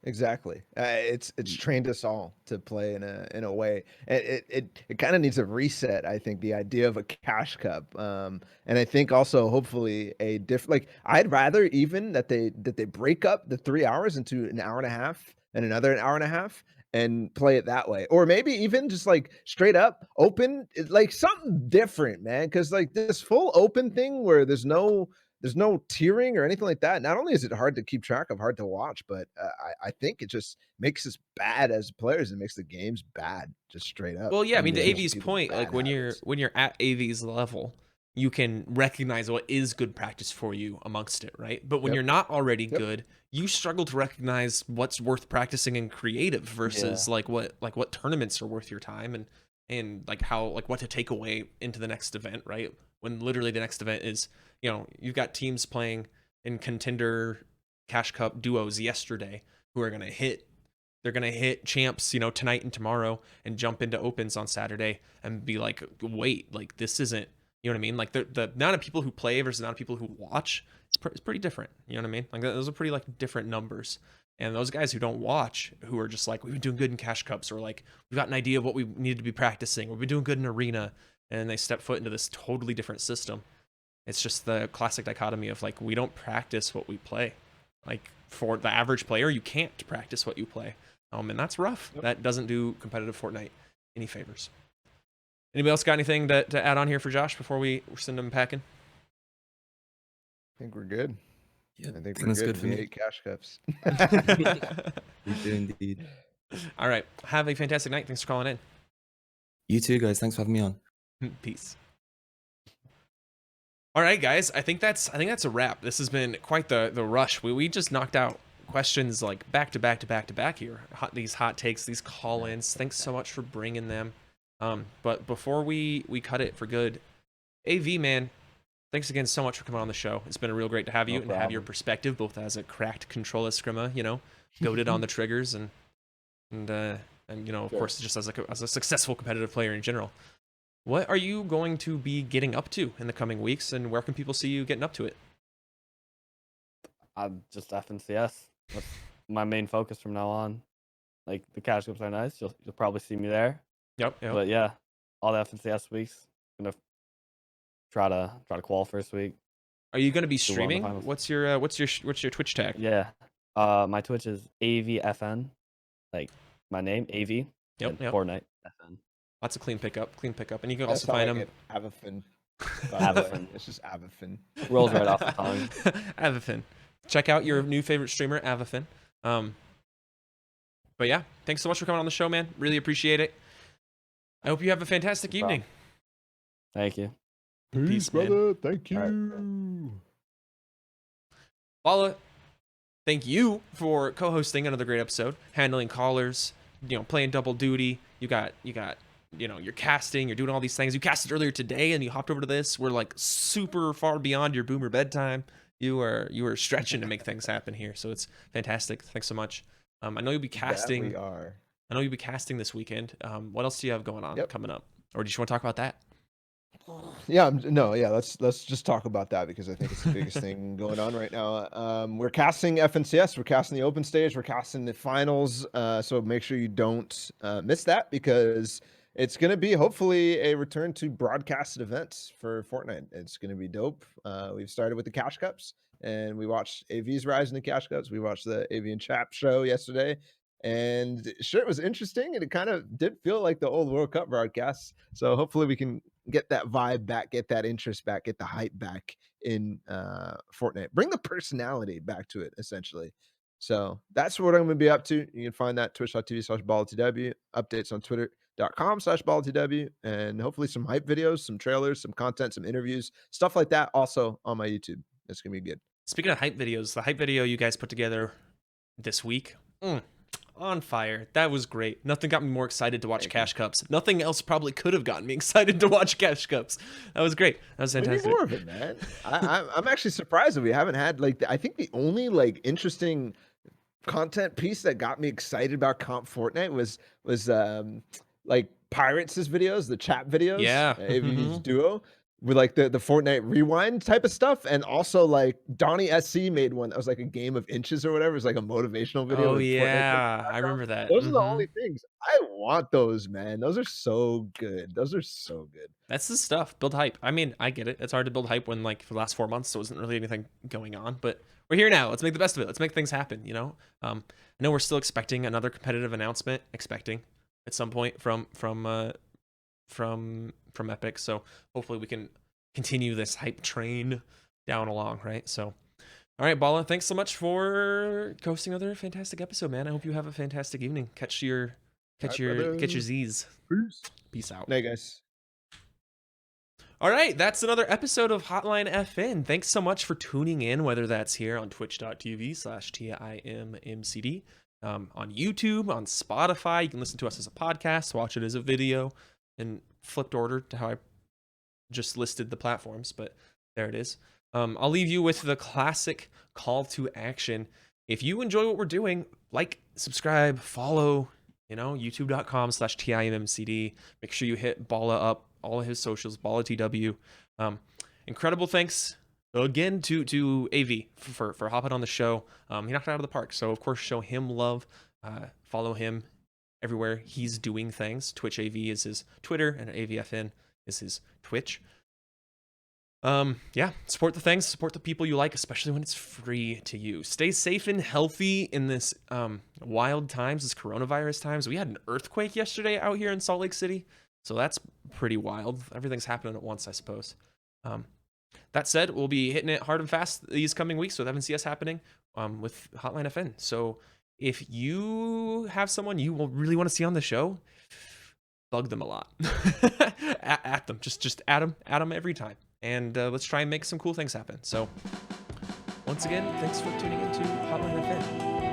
Exactly. It's trained us all to play in a way. It kind of needs a reset. I think the idea of a cash cup, and I think also hopefully a different. Like I'd rather even that they break up the 3 hours into an hour and a half and another an hour and a half and play it that way, or maybe even just like straight up open, like something different, man. Because like this full open thing where there's no tiering or anything like that. Not only is it hard to keep track of, hard to watch, but I think it just makes us bad as players and makes the games bad, just straight up. Well, yeah, I And mean, to it gives AV's people point, like bad habits. when you're at AV's level, you can recognize what is good practice for you amongst it, right? But when Yep. you're not already Yep. good, you struggle to recognize what's worth practicing in creative versus Yeah. like what tournaments are worth your time and like how like what to take away into the next event, right? When literally the next event is, you know, you've got teams playing in contender cash cup duos yesterday who are going to hit they're going to hit champs, you know, tonight and tomorrow and jump into opens on Saturday and be like, wait, like this isn't, you know what I mean? Like the amount of people who play versus the amount of people who watch, it's pretty different. You know what I mean? Like those are pretty like different numbers. And those guys who don't watch, who are just like, we've been doing good in cash cups, or like, we've got an idea of what we need to be practicing, we've been doing good in arena, and they step foot into this totally different system. It's just the classic dichotomy of like, we don't practice what we play. Like for the average player, you can't practice what you play. And that's rough. Yep. That doesn't do competitive Fortnite any favors. Anybody else got anything to add on here for Josh before we send him packing? I think we're good. Yeah, I think we're that's good. good for We me. hate cash cups. We do indeed. All right. Have a fantastic night. Thanks for calling You too, guys. Thanks for having me on. in. Peace. All right, guys. I think that's a wrap. This has been quite the rush. We just knocked out questions like back to back here. These hot takes, these call-ins. Thanks so much for bringing them. But before we cut it for good, AV man, thanks again so much for coming on the show. It's been a real great to have you No and have your problem. perspective, both as a cracked controller scrimmer, you know, goated on the triggers, and you know, of Sure. course, just as a successful competitive player in general. What are you going to be getting up to in the coming weeks, and where can people see you getting up to it? I'm just FNCS. That's my main focus from now on. Like the cash cups are nice. You'll probably see me there. Yep. But yeah, all the FNCS weeks. Gonna try to qual first week. Are you going to be Do well in the streaming? finals. What's your Twitch tag? Yeah. My Twitch is AVFN. Like my name, AV. Yep, And yep. Fortnite FN. Lots of clean pickup, and you can That's also how find I him. get Avafin. By the way. Avafin. It's just Avafin. Rolls right off the tongue. Avafin. Check out your new favorite streamer, Avafin. But yeah, thanks so much for coming on the show, man. Really appreciate it. I hope you have a fantastic No evening. Thank you. Peace, man. brother. Thank you. All right. Ballatw, thank you for co-hosting another great episode, handling callers, playing double duty. You got, you're casting, you're doing all these things. You casted earlier today and you hopped over to this. We're like super far beyond your boomer bedtime. You were stretching to make things happen here. So it's fantastic. Thanks so much. I know you'll be casting. We are. I know you'll be casting this weekend. What else do you have going on coming up? Or do you want to talk about that? Yeah, let's just talk about that because I think it's the biggest thing going on right now. We're casting FNCS, we're casting the open stage, we're casting the finals. So make sure you don't miss that because it's going to be hopefully a return to broadcasted events for Fortnite. It's going to be dope. We've started with the Cash Cups and we watched AV's rise in the Cash Cups. We watched the AV and Chap show yesterday. And sure, it was interesting, and it kind of did feel like the old World Cup broadcasts. So hopefully we can get that vibe back, get that interest back, get the hype back in Fortnite. Bring the personality back to it, essentially. So that's what I'm going to be up to. You can find that twitch.tv/BallatW, updates on twitter.com/BallatW, and hopefully some hype videos, some trailers, some content, some interviews, stuff like that also on my YouTube. It's going to be good. Speaking of hype videos, the hype video you guys put together this week, on fire. That was great. Nothing got me more excited to watch Cash Cups. Nothing else probably could have gotten me excited to watch Cash Cups. That was great. That was fantastic. We need more of it, man. I'm actually surprised that we haven't had I think the only interesting content piece that got me excited about Comp Fortnite was Pirates' videos, the chat videos. Yeah. AV's duo. With the Fortnite rewind type of stuff, and also Donnie SC made one that was like a game of inches or whatever. It's like a motivational video. Oh yeah, I remember that. Those are the only things I want. Those, man, those are so good. Those are so good. That's the stuff. Build hype. I mean, I get it. It's hard to build hype when for the last 4 months there wasn't really anything going on, but we're here now. Let's make the best of it. Let's make things happen. I know we're still expecting another competitive announcement. At some point from Epic. So hopefully we can continue this hype train down along, right? So, all right, Balla, thanks so much for hosting another fantastic episode, man. I hope you have a fantastic evening. Catch your Z's. Peace out. Night, guys. All right, that's another episode of Hotline FN. Thanks so much for tuning in, whether that's here on twitch.tv/TIMMCD, on YouTube, on Spotify. You can listen to us as a podcast, watch it as a video, in flipped order to how I just listed the platforms, but there it is. I'll leave you with the classic call to action. If you enjoy what we're doing, subscribe, follow, youtube.com/TIMMCD. Make sure you hit Balla up, all of his socials, BallatW. Incredible thanks again to AV for hopping on the show. He knocked it out of the park. So of course, show him love. Follow him everywhere he's doing things. Twitch AV is his Twitter, and AVFN is his Twitch. Support the things, support the people you like, especially when it's free to use. Stay safe and healthy in this wild times, this coronavirus times. We had an earthquake yesterday out here in Salt Lake City, so that's pretty wild. Everything's happening at once, I suppose. That said, we'll be hitting it hard and fast these coming weeks with FNCS happening with Hotline FN. So if you have someone you will really want to see on the show, bug them a lot. at them. Just at them every time. And let's try and make some cool things happen. So once again, thanks for tuning into Hotline FN.